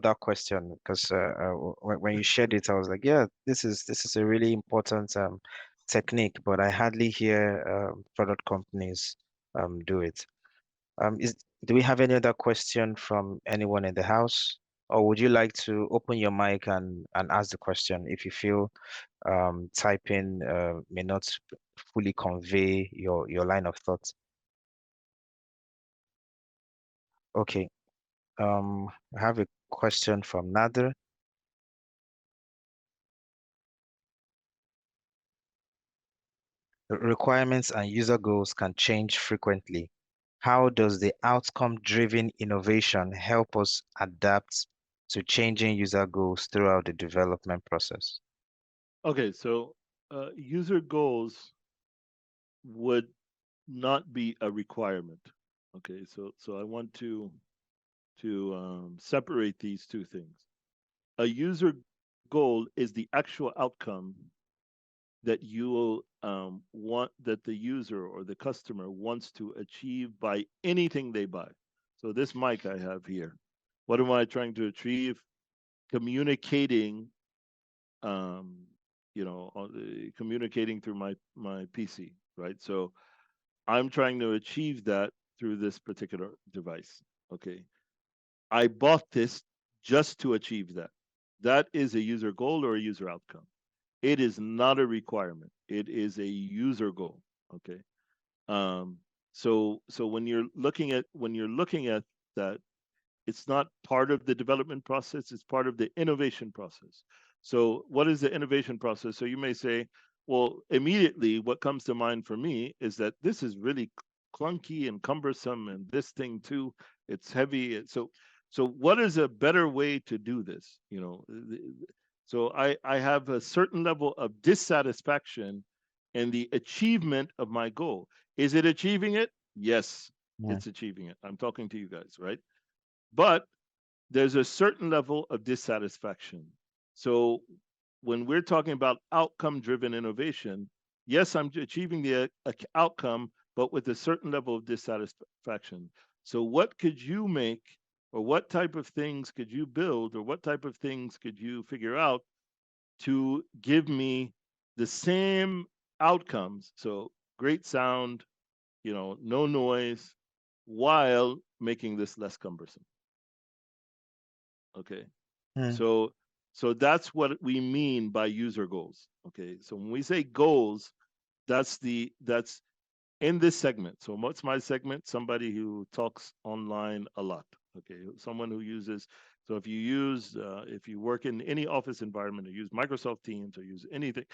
that question because when you shared it, I was like, yeah, this is a really important technique, but I hardly hear product companies do it. Is Do we have any other question from anyone in the house, or would you like to open your mic and ask the question if you feel typing may not fully convey your line of thought? Okay. I have a question from Nader. Requirements and user goals can change frequently. How does the outcome-driven innovation help us adapt to changing user goals throughout the development process? Okay, so user goals would not be a requirement. Okay, so I want to separate these two things. A user goal is the actual outcome that you want, that the user or the customer wants to achieve by anything they buy. So this mic I have here, what am I trying to achieve? Communicating, um, communicating through my PC, right? So I'm trying to achieve that through this particular device. Okay, I bought this just to achieve that. That is a user goal or a user outcome. It is not a requirement. It is a user goal. Okay. Um, so when you're looking at that, it's not part of the development process. It's part of the innovation process. So what is the innovation process? So you may say, well, immediately what comes to mind for me is that this is really clunky and cumbersome, and this thing too, it's heavy. So what is a better way to do this? So I have a certain level of dissatisfaction in the achievement of my goal. Is it achieving it? Yes, Mm, it's achieving it. I'm talking to you guys, right? But there's a certain level of dissatisfaction. So when we're talking about outcome driven innovation, yes, I'm achieving the outcome, but with a certain level of dissatisfaction. So, what could you make, or what type of things could you build, or what type of things could you figure out to give me the same outcomes? So, great sound, no noise, while making this less cumbersome. Okay. mm, So so that's what we mean by user goals. Okay. So when we say goals, that's in this segment. So what's my segment? Somebody who talks online a lot. Okay. Someone who uses, so if you work in any office environment, or use Microsoft Teams, or use anything,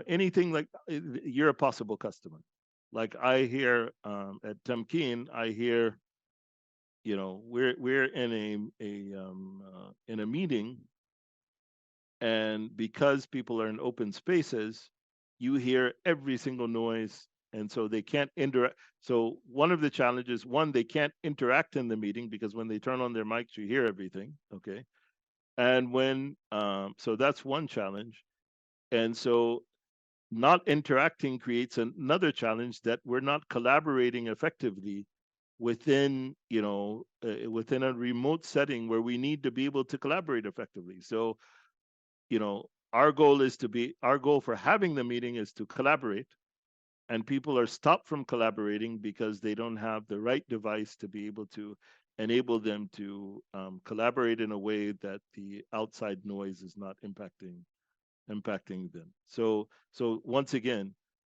anything like, you're a possible customer. Like I hear at Temkeen, I hear, we're in a meeting, and because people are in open spaces, you hear every single noise, and so they can't interact. So one of the challenges, one, they can't interact in the meeting, because when they turn on their mics, you hear everything. Okay. And when so that's one challenge. And so not interacting creates another challenge, that we're not collaborating effectively within, within a remote setting where we need to be able to collaborate effectively. So, our goal for having the meeting is to collaborate, and people are stopped from collaborating because they don't have the right device to be able to enable them to collaborate in a way that the outside noise is not impacting them. So once again,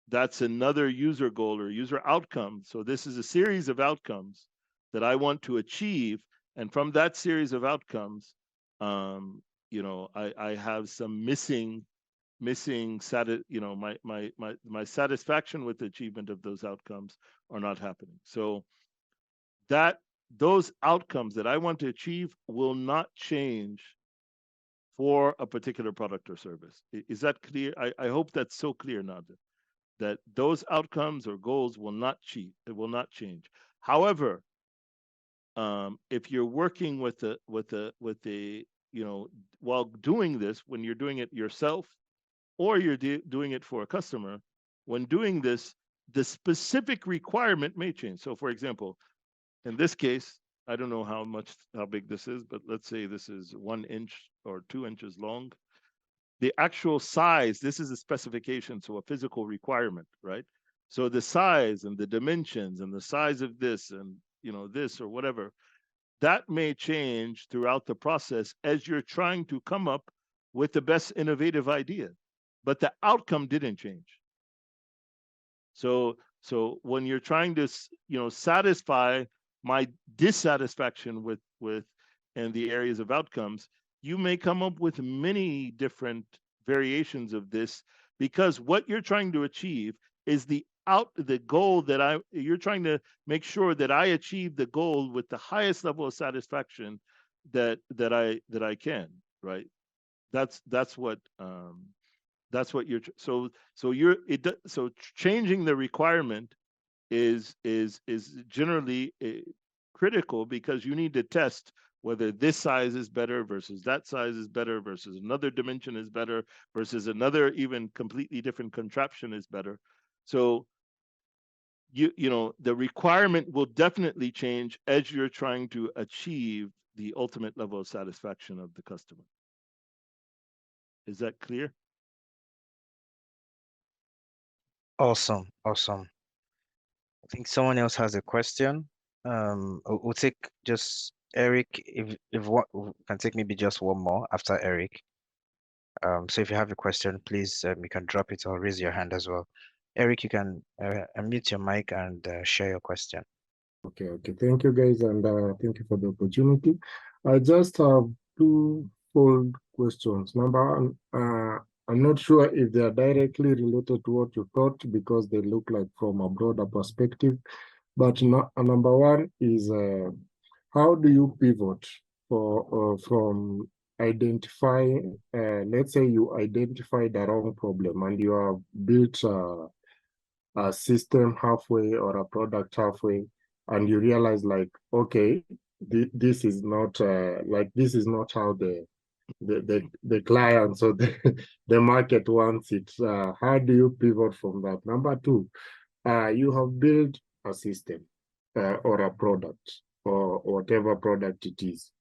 that's another user goal or user outcome. So this is a series of outcomes that I want to achieve, and from that series of outcomes, I have some my satisfaction with the achievement of those outcomes are not happening. So that those outcomes that I want to achieve will not change for a particular product or service. Is that clear? I hope that's so clear now, that those outcomes or goals will not cheat. It will not change. However, if you're working with the while doing this, when you're doing it yourself or you're doing it for a customer, when doing this, the specific requirement may change. So, for example, in this case, I don't know how big this is, but let's say this is 1 inch or 2 inches long. The actual size, this is a specification, so a physical requirement, right? So the size and the dimensions and the size of this and this or whatever, that may change throughout the process as you're trying to come up with the best innovative idea, but the outcome didn't change. So when you're trying to satisfy my dissatisfaction with and the areas of outcomes, you may come up with many different variations of this, because what you're trying to achieve is the goal that you're trying to make sure that I achieve the goal with the highest level of satisfaction that I can, right? That's what you're so changing the requirement is generally critical, because you need to test whether this size is better versus that size is better versus another dimension is better versus another even completely different contraption is better. So the requirement will definitely change as you're trying to achieve the ultimate level of satisfaction of the customer. Is that clear? Awesome, awesome. I think someone else has a question. We'll take just Eric, if what can take maybe just one more after Eric. So if you have a question, please you can drop it or raise your hand as well. Eric, you can unmute your mic and share your question. Okay. Thank you, guys, and thank you for the opportunity. I just have two fold questions. Number one, I'm not sure if they are directly related to what you thought, because they look like from a broader perspective. But number one is, how do you pivot from identifying, let's say you identify the wrong problem and you have built a system halfway or a product halfway, and you realize like, okay, this is not this is not how the clients or the market wants it. How do you pivot from that? Number two, you have built a system or a product or whatever product it is.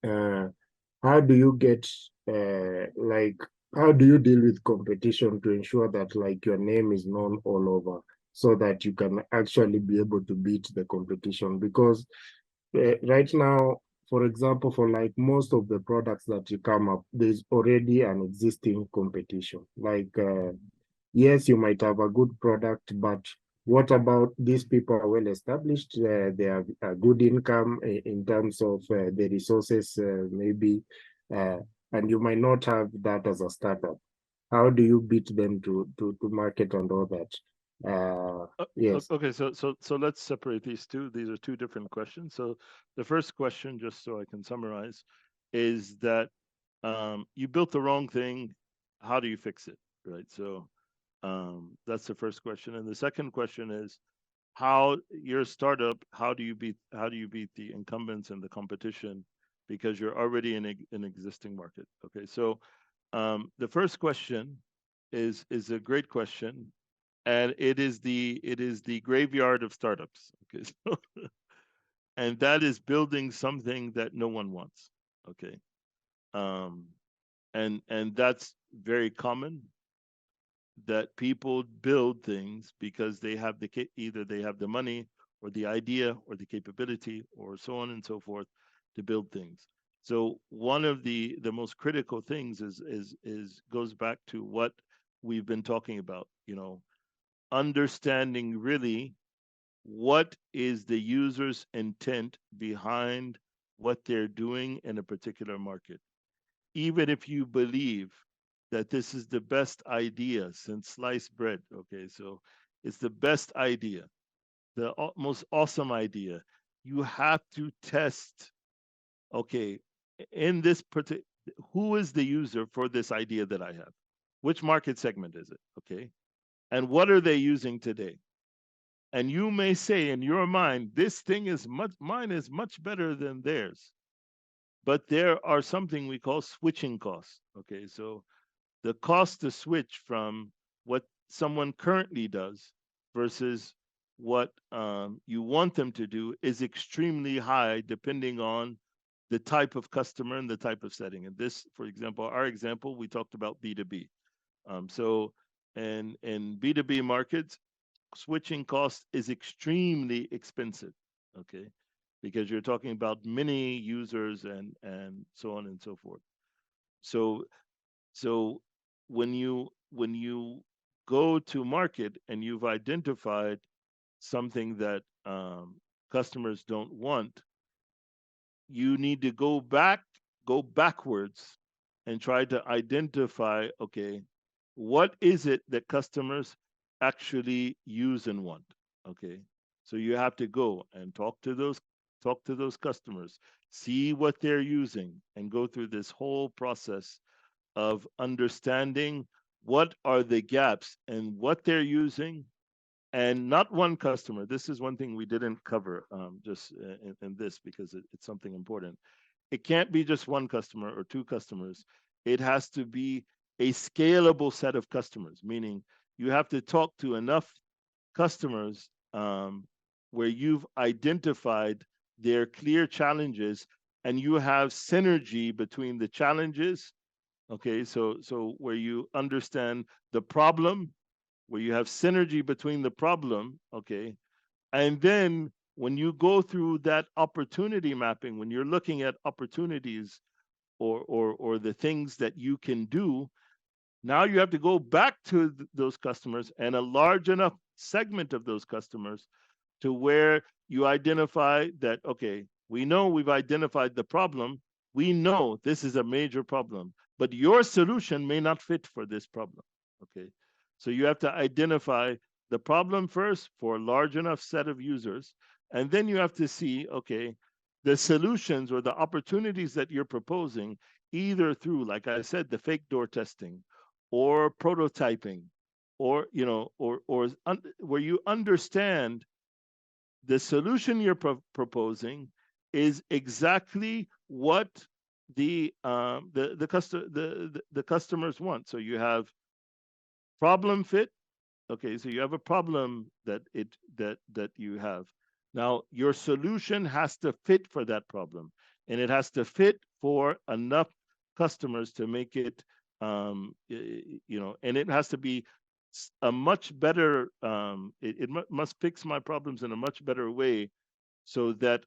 How do you get how do you deal with competition to ensure that like your name is known all over, so that you can actually be able to beat the competition? Because right now, for example, for like most of the products that you come up, there's already an existing competition. Yes, you might have a good product, but what about these people are well established? They have a good income in terms of the resources, maybe, uh, and you might not have that as a startup. How do you beat them to market and all that? Yes. Okay, so let's separate these two. These are two different questions. So the first question, just so I can summarize, is that you built the wrong thing. How do you fix it? Right. So that's the first question, and the second question is, how you're a startup. How do you beat the incumbents and the competition, because you're already in an existing market? Okay, so the first question is a great question, and it is the graveyard of startups. Okay, so and that is building something that no one wants. Okay, um, and that's very common, that people build things because they have either they have the money or the idea or the capability or so on and so forth to build things. So one of the most critical things is goes back to what we've been talking about, understanding really what is the user's intent behind what they're doing in a particular market. Even if you believe that this is the best idea since sliced bread, okay, so it's the best idea, the most awesome idea, you have to test, okay, in this particular, who is the user for this idea that I have? Which market segment is it? Okay. And what are they using today? And you may say in your mind, this thing is mine is much better than theirs. But there are something we call switching costs. Okay. So the cost to switch from what someone currently does versus what you want them to do is extremely high, depending on the type of customer and the type of setting. And this, for example, our example, we talked about B2B. So in B2B markets, switching cost is extremely expensive. Okay, because you're talking about many users and so on and so forth. So so when you go to market and you've identified something that customers don't want, you need to go backwards and try to identify, okay, what is it that customers actually use and want? Okay, so you have to go and talk to those customers, see what they're using, and go through this whole process of understanding what are the gaps and what they're using. And not one customer, this is one thing we didn't cover, just in this, because it's something important. It can't be just one customer or two customers. It has to be a scalable set of customers, meaning you have to talk to enough customers, where you've identified their clear challenges and you have synergy between the challenges. Okay, so where you understand the problem, where you have synergy between the problem, okay, and then when you go through that opportunity mapping, when you're looking at opportunities or the things that you can do, now you have to go back to those customers and a large enough segment of those customers to where you identify that, okay, we know we've identified the problem. We know this is a major problem, but your solution may not fit for this problem. Okay. So you have to identify the problem first for a large enough set of users. And then you have to see, okay, the solutions or the opportunities that you're proposing, either through, like I said, the fake door testing or prototyping, or, where you understand the solution you're proposing is exactly what the customers want. So you have problem fit. Okay, so you have a problem that you have. Now your solution has to fit for that problem, and it has to fit for enough customers to make it, and it has to be a much better. It must fix my problems in a much better way, so that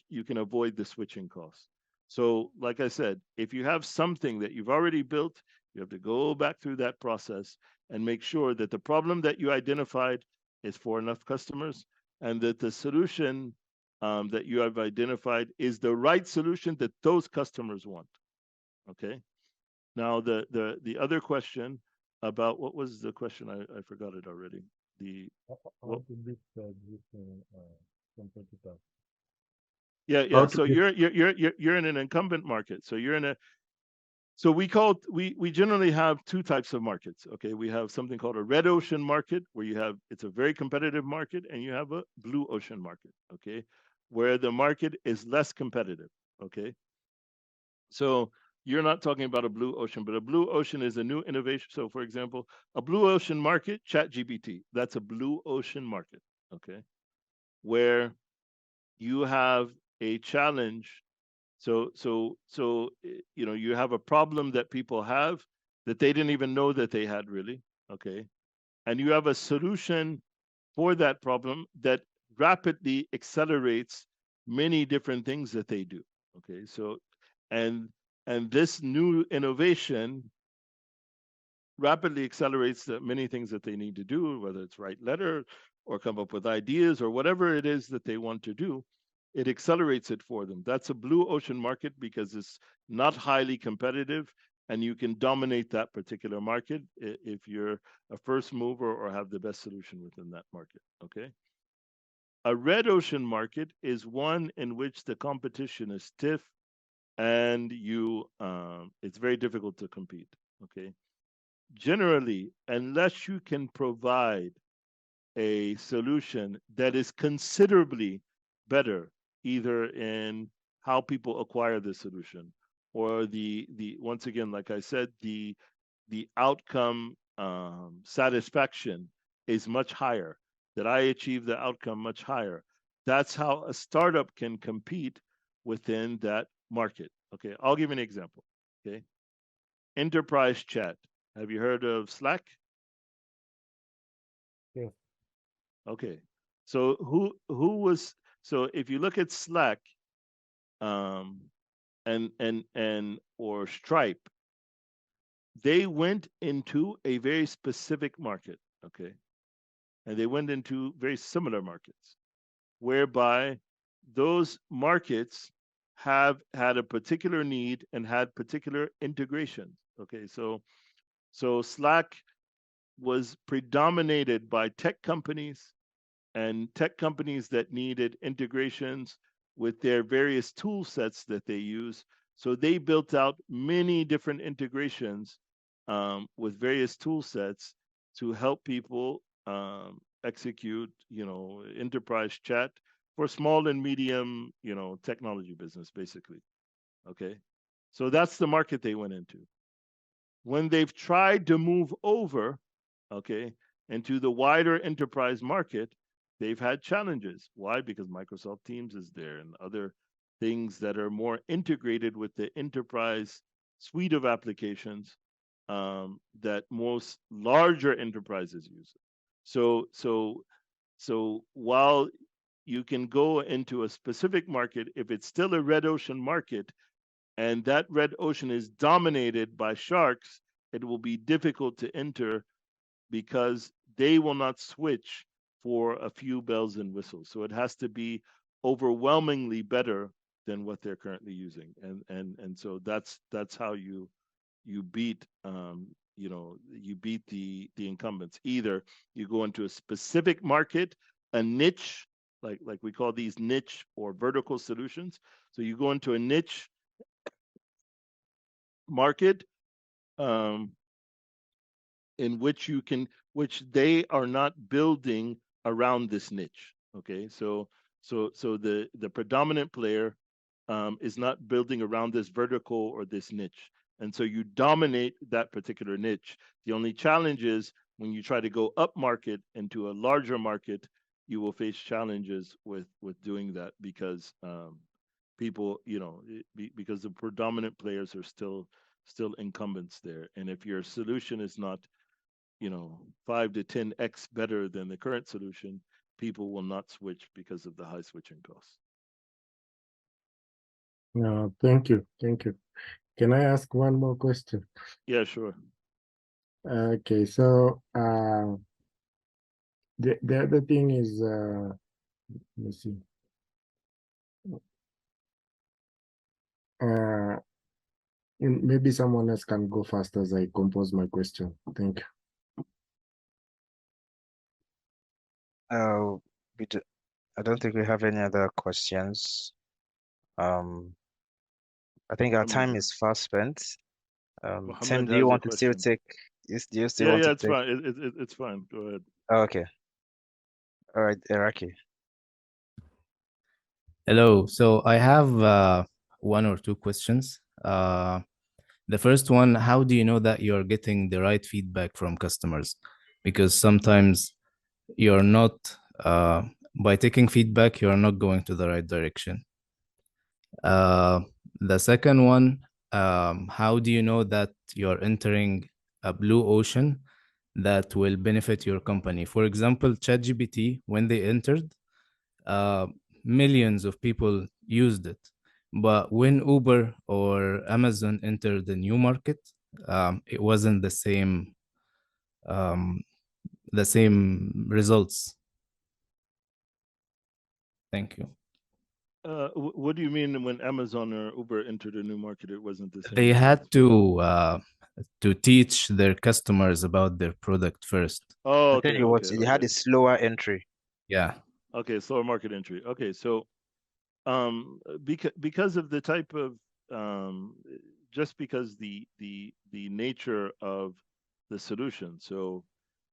you can avoid the switching costs. So, like I said, if you have something that you've already built, you have to go back through that process and make sure that the problem that you identified is for enough customers, and that the solution that you have identified is the right solution that those customers want. Okay. Now, the other question about, what was the question? I forgot it already. How to beat the existing competitors? Yeah. So you're in an incumbent market. So you're in a So we generally have two types of markets. Okay, we have something called a red ocean market, where it's a very competitive market, and you have a blue ocean market. Okay, where the market is less competitive. Okay, so you're not talking about a blue ocean, but a blue ocean is a new innovation. So, for example, a blue ocean market, ChatGPT, that's a blue ocean market, okay, where you have a challenge. So you have a problem that people have that they didn't even know that they had, really, okay, and you have a solution for that problem that rapidly accelerates many different things that they do, okay. So and and this new innovation rapidly accelerates the many things that they need to do, whether it's write letter or come up with ideas or whatever it is that they want to do. It accelerates it for them. That's a blue ocean market because it's not highly competitive, and you can dominate that particular market if you're a first mover or have the best solution within that market, okay. A red ocean market is one in which the competition is stiff, and it's very difficult to compete, okay. Generally, unless you can provide a solution that is considerably better, either in how people acquire the solution, or the once again, like I said, the outcome satisfaction is much higher, that I achieve the outcome much higher. That's how a startup can compete within that market. Okay, I'll give you an example. Okay, enterprise chat. Have you heard of Slack? Yeah. Okay. So who was so if you look at Slack um and or Stripe, they went into a very specific market, okay? And they went into very similar markets, whereby those markets have had a particular need and had particular integrations. Okay, so Slack was predominated by tech companies, and tech companies that needed integrations with their various tool sets that they use. So they built out many different integrations with various tool sets to help people execute, enterprise chat for small and medium, technology business, basically. Okay. So that's the market they went into. When they've tried to move over, okay, into the wider enterprise market, they've had challenges. Why? Because Microsoft Teams is there and other things that are more integrated with the enterprise suite of applications that most larger enterprises use. So while you can go into a specific market, if it's still a red ocean market, and that red ocean is dominated by sharks, it will be difficult to enter because they will not switch for a few bells and whistles. So it has to be overwhelmingly better than what they're currently using, and so that's how you beat you beat the incumbents. Either you go into a specific market, a niche, like we call these niche or vertical solutions. So you go into a niche market um, in which which they are not building around this niche. Okay, so the predominant player is not building around this vertical or this niche, and so you dominate that particular niche. The only challenge is when you try to go up market into a larger market, you will face challenges with doing that because people, because the predominant players are still incumbents there. And if your solution is not, 5 to 10x better than the current solution, people will not switch because of the high switching costs. Thank you. Thank you. Can I ask one more question? Yeah, sure. Okay, so the other thing is, let me see. Maybe someone else can go first as I compose my question. Thank you. I don't think we have any other questions. I think our time is fast spent. Tim, Muhammad do you has a want to still question. take? Do you still Yeah, want to it's take? fine. It's fine. Go ahead. Oh, okay. All right, Iraqi. Hello. So I have one or two questions. The first one, how do you know that you're getting the right feedback from customers? Because sometimes you're not, by taking feedback, you're not going to the right direction. Uh, the second one, how do you know that you're entering a blue ocean that will benefit your company? For example, ChatGPT, when they entered, uh, millions of people used it. But when Uber or Amazon entered the new market, it wasn't um, the same results. Thank you. What do you mean when Amazon or Uber entered a new market, it wasn't the same They had results? to teach their customers about their product first. Oh, I think okay, it was okay, it had okay. a slower entry. Yeah. Okay, slower market entry. Okay, so because of the type of just because the nature of the solution. So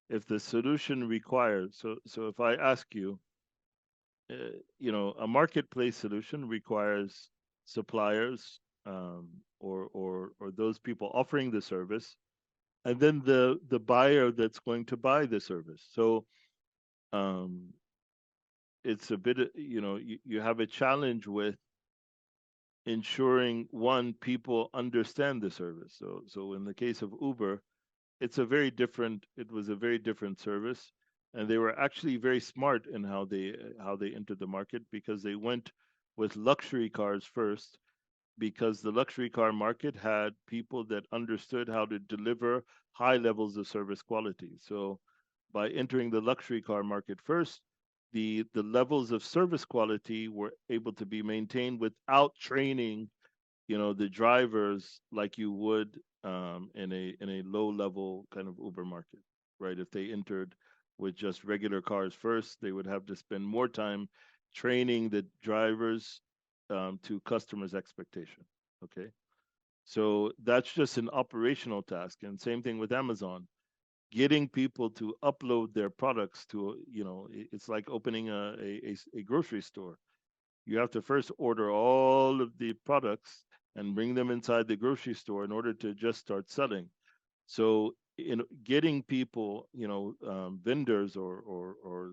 if the solution requires, so if I ask you, a marketplace solution requires suppliers, or those people offering the service, and then the buyer that's going to buy the service. So um, it's a bit, you have a challenge with ensuring, one, people understand the service. So in the case of Uber, it was a very different service, and they were actually very smart in how they entered the market, because they went with luxury cars first, because the luxury car market had people that understood how to deliver high levels of service quality. So by entering the luxury car market first, the levels of service quality were able to be maintained without training, the drivers, like you would in a low level kind of Uber market, right? If they entered with just regular cars first, they would have to spend more time training the drivers to customers' expectation. Okay, so that's just an operational task, and same thing with Amazon. Getting people to upload their products to, it's like opening a grocery store. You have to first order all of the products and bring them inside the grocery store in order to just start selling. So, in getting people, vendors or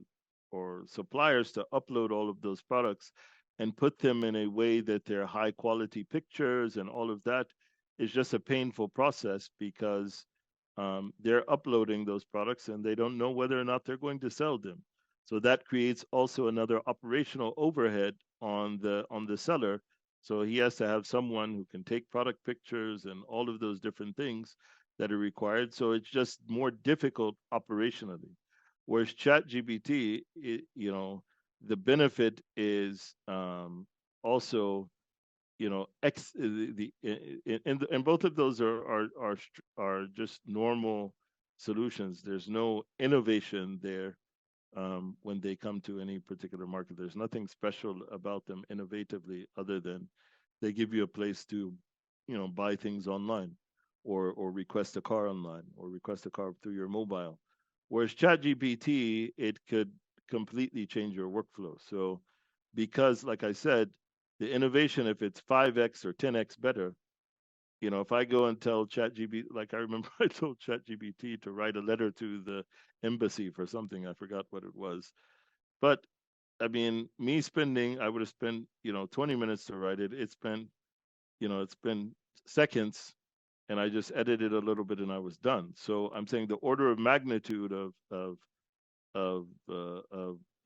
suppliers to upload all of those products and put them in a way that they're high quality pictures and all of that is just a painful process, because they're uploading those products and they don't know whether or not they're going to sell them. So that creates also another operational overhead on the seller. So he has to have someone who can take product pictures and all of those different things that are required. So it's just more difficult operationally. Whereas ChatGPT, the benefit is also, and both of those are just normal solutions. There's no innovation there when they come to any particular market. There's nothing special about them innovatively, other than they give you a place to, buy things online, or request a car online, or request a car through your mobile. Whereas ChatGPT, it could completely change your workflow. So, because, like I said, the innovation, if it's 5x or 10x better, if I go and tell ChatGPT, like I remember I told ChatGPT to write a letter to the embassy for something, I forgot what it was. But I mean, I would have spent, 20 minutes to write it. It's been seconds, and I just edited a little bit and I was done. So I'm saying the order of magnitude of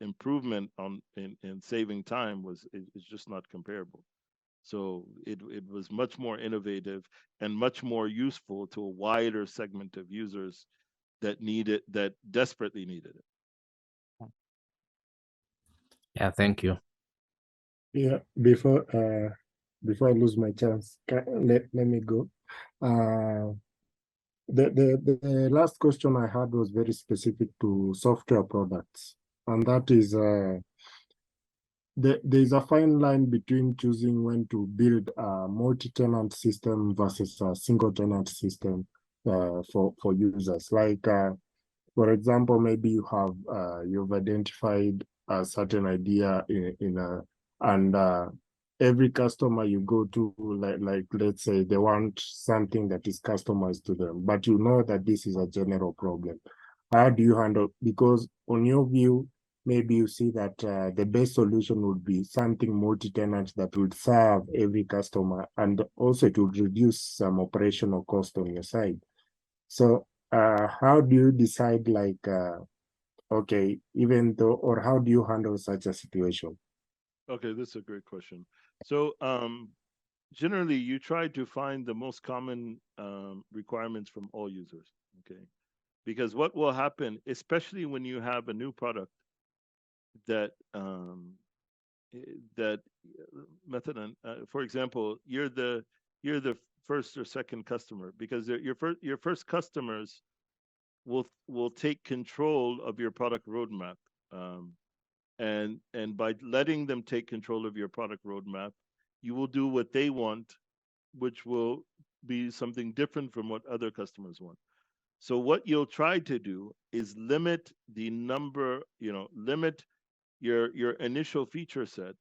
improvement in saving time is just not comparable. So it was much more innovative and much more useful to a wider segment of users that desperately needed it. Yeah, thank you. Yeah, before I lose my chance, let me go. Uh, the last question I had was very specific to software products, and that is there's a fine line between choosing when to build a multi-tenant system versus a single-tenant system for users. Like, for example, maybe you've identified a certain idea in a and every customer you go to, like let's say they want something that is customized to them, but you know that this is a general problem. How do you handle? Because on your view, maybe you see that the best solution would be something multi-tenant that would serve every customer, and also it would reduce some operational cost on your side. So how do you decide, like, okay, even though, or how do you handle such a situation? Okay, this is a great question. So generally, you try to find the most common requirements from all users. Okay, because what will happen, especially when you have a new product that that method, for example, you're the first or second customer, because your first customers will take control of your product roadmap. And by letting them take control of your product roadmap, you will do what they want, which will be something different from what other customers want. So what you'll try to do is limit the number, limit your initial feature set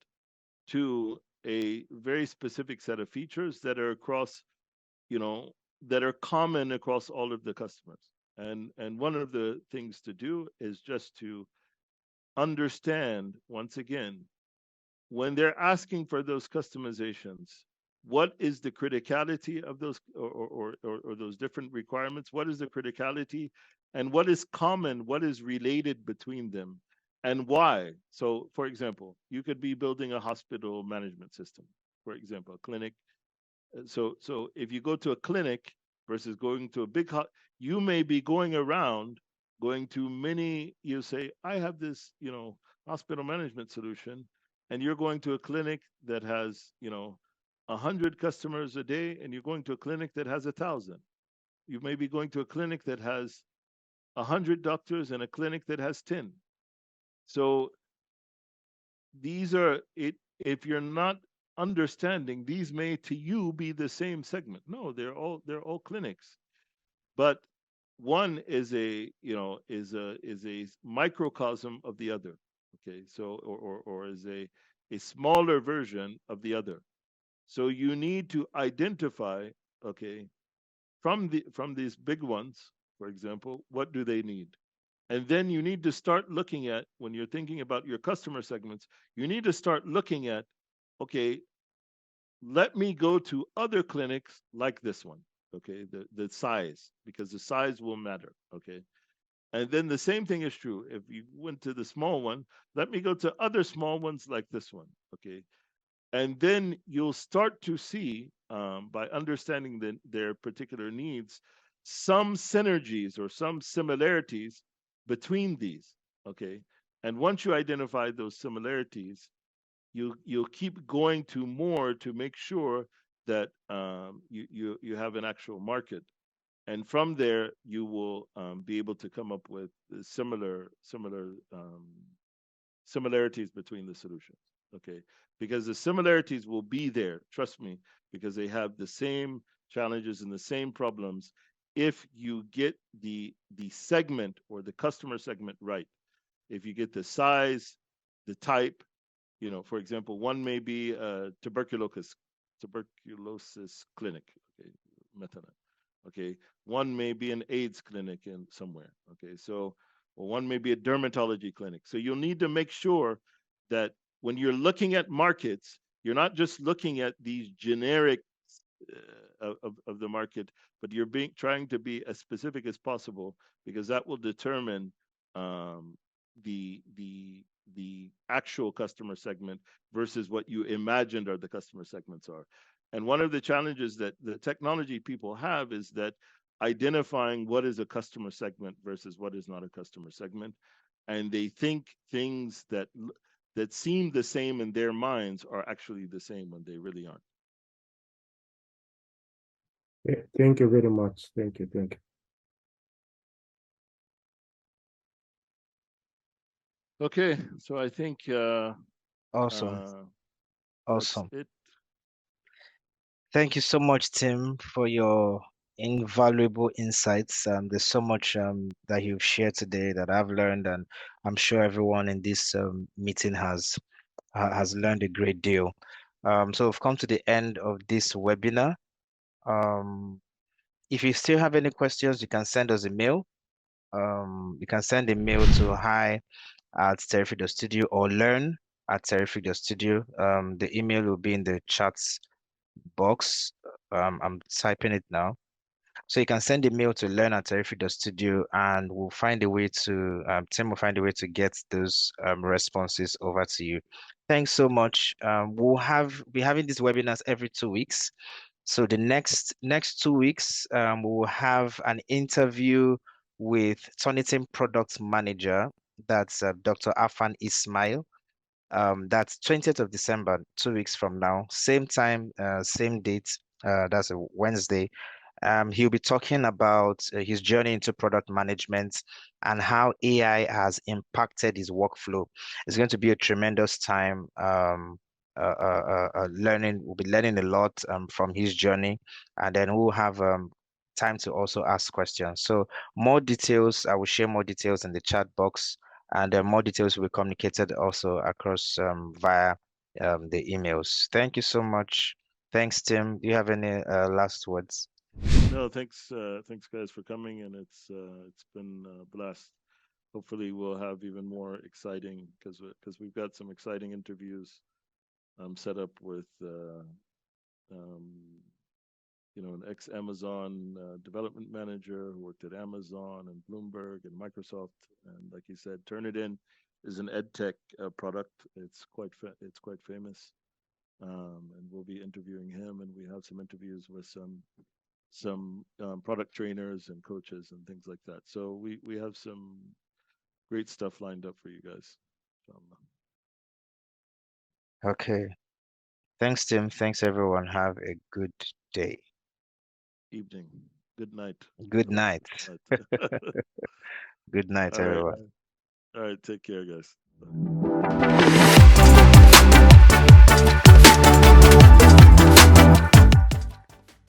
to a very specific set of features that are across, you know, that are common across all of the customers. And one of the things to do is just to understand, once again, when they're asking for those customizations, what is the criticality of those, or those different requirements? What is the criticality, and what is common, what is related between them, and why? So for example, you could be building a hospital management system, for example, a clinic. So if you go to a clinic versus going to a you may be going around, going to many, you say, I have this, hospital management solution, and you're going to a clinic that has, 100 customers a day, and you're going to a clinic that has 1,000. You may be going to a clinic that has 100 doctors and a clinic that has 10. So these are it. If you're not understanding, these may to you be the same segment. No, they're all clinics, but one is a, is a microcosm of the other. Okay, so or is a smaller version of the other. So you need to identify, okay, from these big ones, for example, what do they need? And then you need to start looking at, when you're thinking about your customer segments, you need to start looking at, okay, let me go to other clinics like this one, okay, the size, because the size will matter, okay. And then the same thing is true if you went to the small one. Let me go to other small ones like this one, okay. And then you'll start to see, by understanding their particular needs, some synergies or some similarities between these, okay. And once you identify those similarities, you'll keep going to more to make sure that you have an actual market, and from there you will be able to come up with similarities between the solutions, okay, because the similarities will be there, trust me, because they have the same challenges and the same problems. If you get the segment or the customer segment right, if you get the size, the type, for example, one may be a tuberculosis clinic, okay, methadone. Okay, one may be an AIDS clinic in somewhere. Okay, so, or one may be a dermatology clinic. So you'll need to make sure that when you're looking at markets, you're not just looking at these generic of the market, but you're trying to be as specific as possible, because that will determine the actual customer segment versus what you imagined are the customer segments are. And one of the challenges that the technology people have is that identifying what is a customer segment versus what is not a customer segment, and they think things that seem the same in their minds are actually the same when they really aren't. Thank you very much. Thank you. Okay, so I think Awesome. that's Awesome. it. Thank you so much, Tim, for your invaluable insights. There's so much that you've shared today that I've learned, and I'm sure everyone in this meeting has learned a great deal. So we've come to the end of this webinar. If you still have any questions, you can send us a mail. You can send a mail to hi@terrific.studio or learn@terrific.studio. The email will be in the chats box. I'm typing it now. So you can send a mail to learn@terrific.studio and we'll find a way to, Tim will find a way to get those responses over to you. Thanks so much. We'll be having these webinars every 2 weeks. So the next 2 weeks, we will have an interview with Tonitim Product Manager. That's Dr. Afan Ismail. That's 20th of December, 2 weeks from now. Same time, same date. That's a Wednesday. He'll be talking about his journey into product management and how AI has impacted his workflow. It's going to be a tremendous time. We'll be learning a lot from his journey, and then we'll have time to also ask questions. So more details, I will share more details in the chat box, and more details will be communicated also across via the emails. Thank you so much. Thanks, Tim. Do you have any last words? No, thanks, guys for coming, and it's been a blast. Hopefully, we'll have even more exciting because we've got some exciting interviews set up with an ex-Amazon development manager who worked at Amazon and Bloomberg and Microsoft, and like you said, Turnitin is an ed tech product. It's quite famous, and we'll be interviewing him, and we have some interviews with some product trainers and coaches and things like that. So we have some great stuff lined up for you guys. Okay. Thanks, Tim. Thanks, everyone. Have a good day. Evening. Good night. Good night. Good night, All right. everyone. All right. Take care, guys. Bye.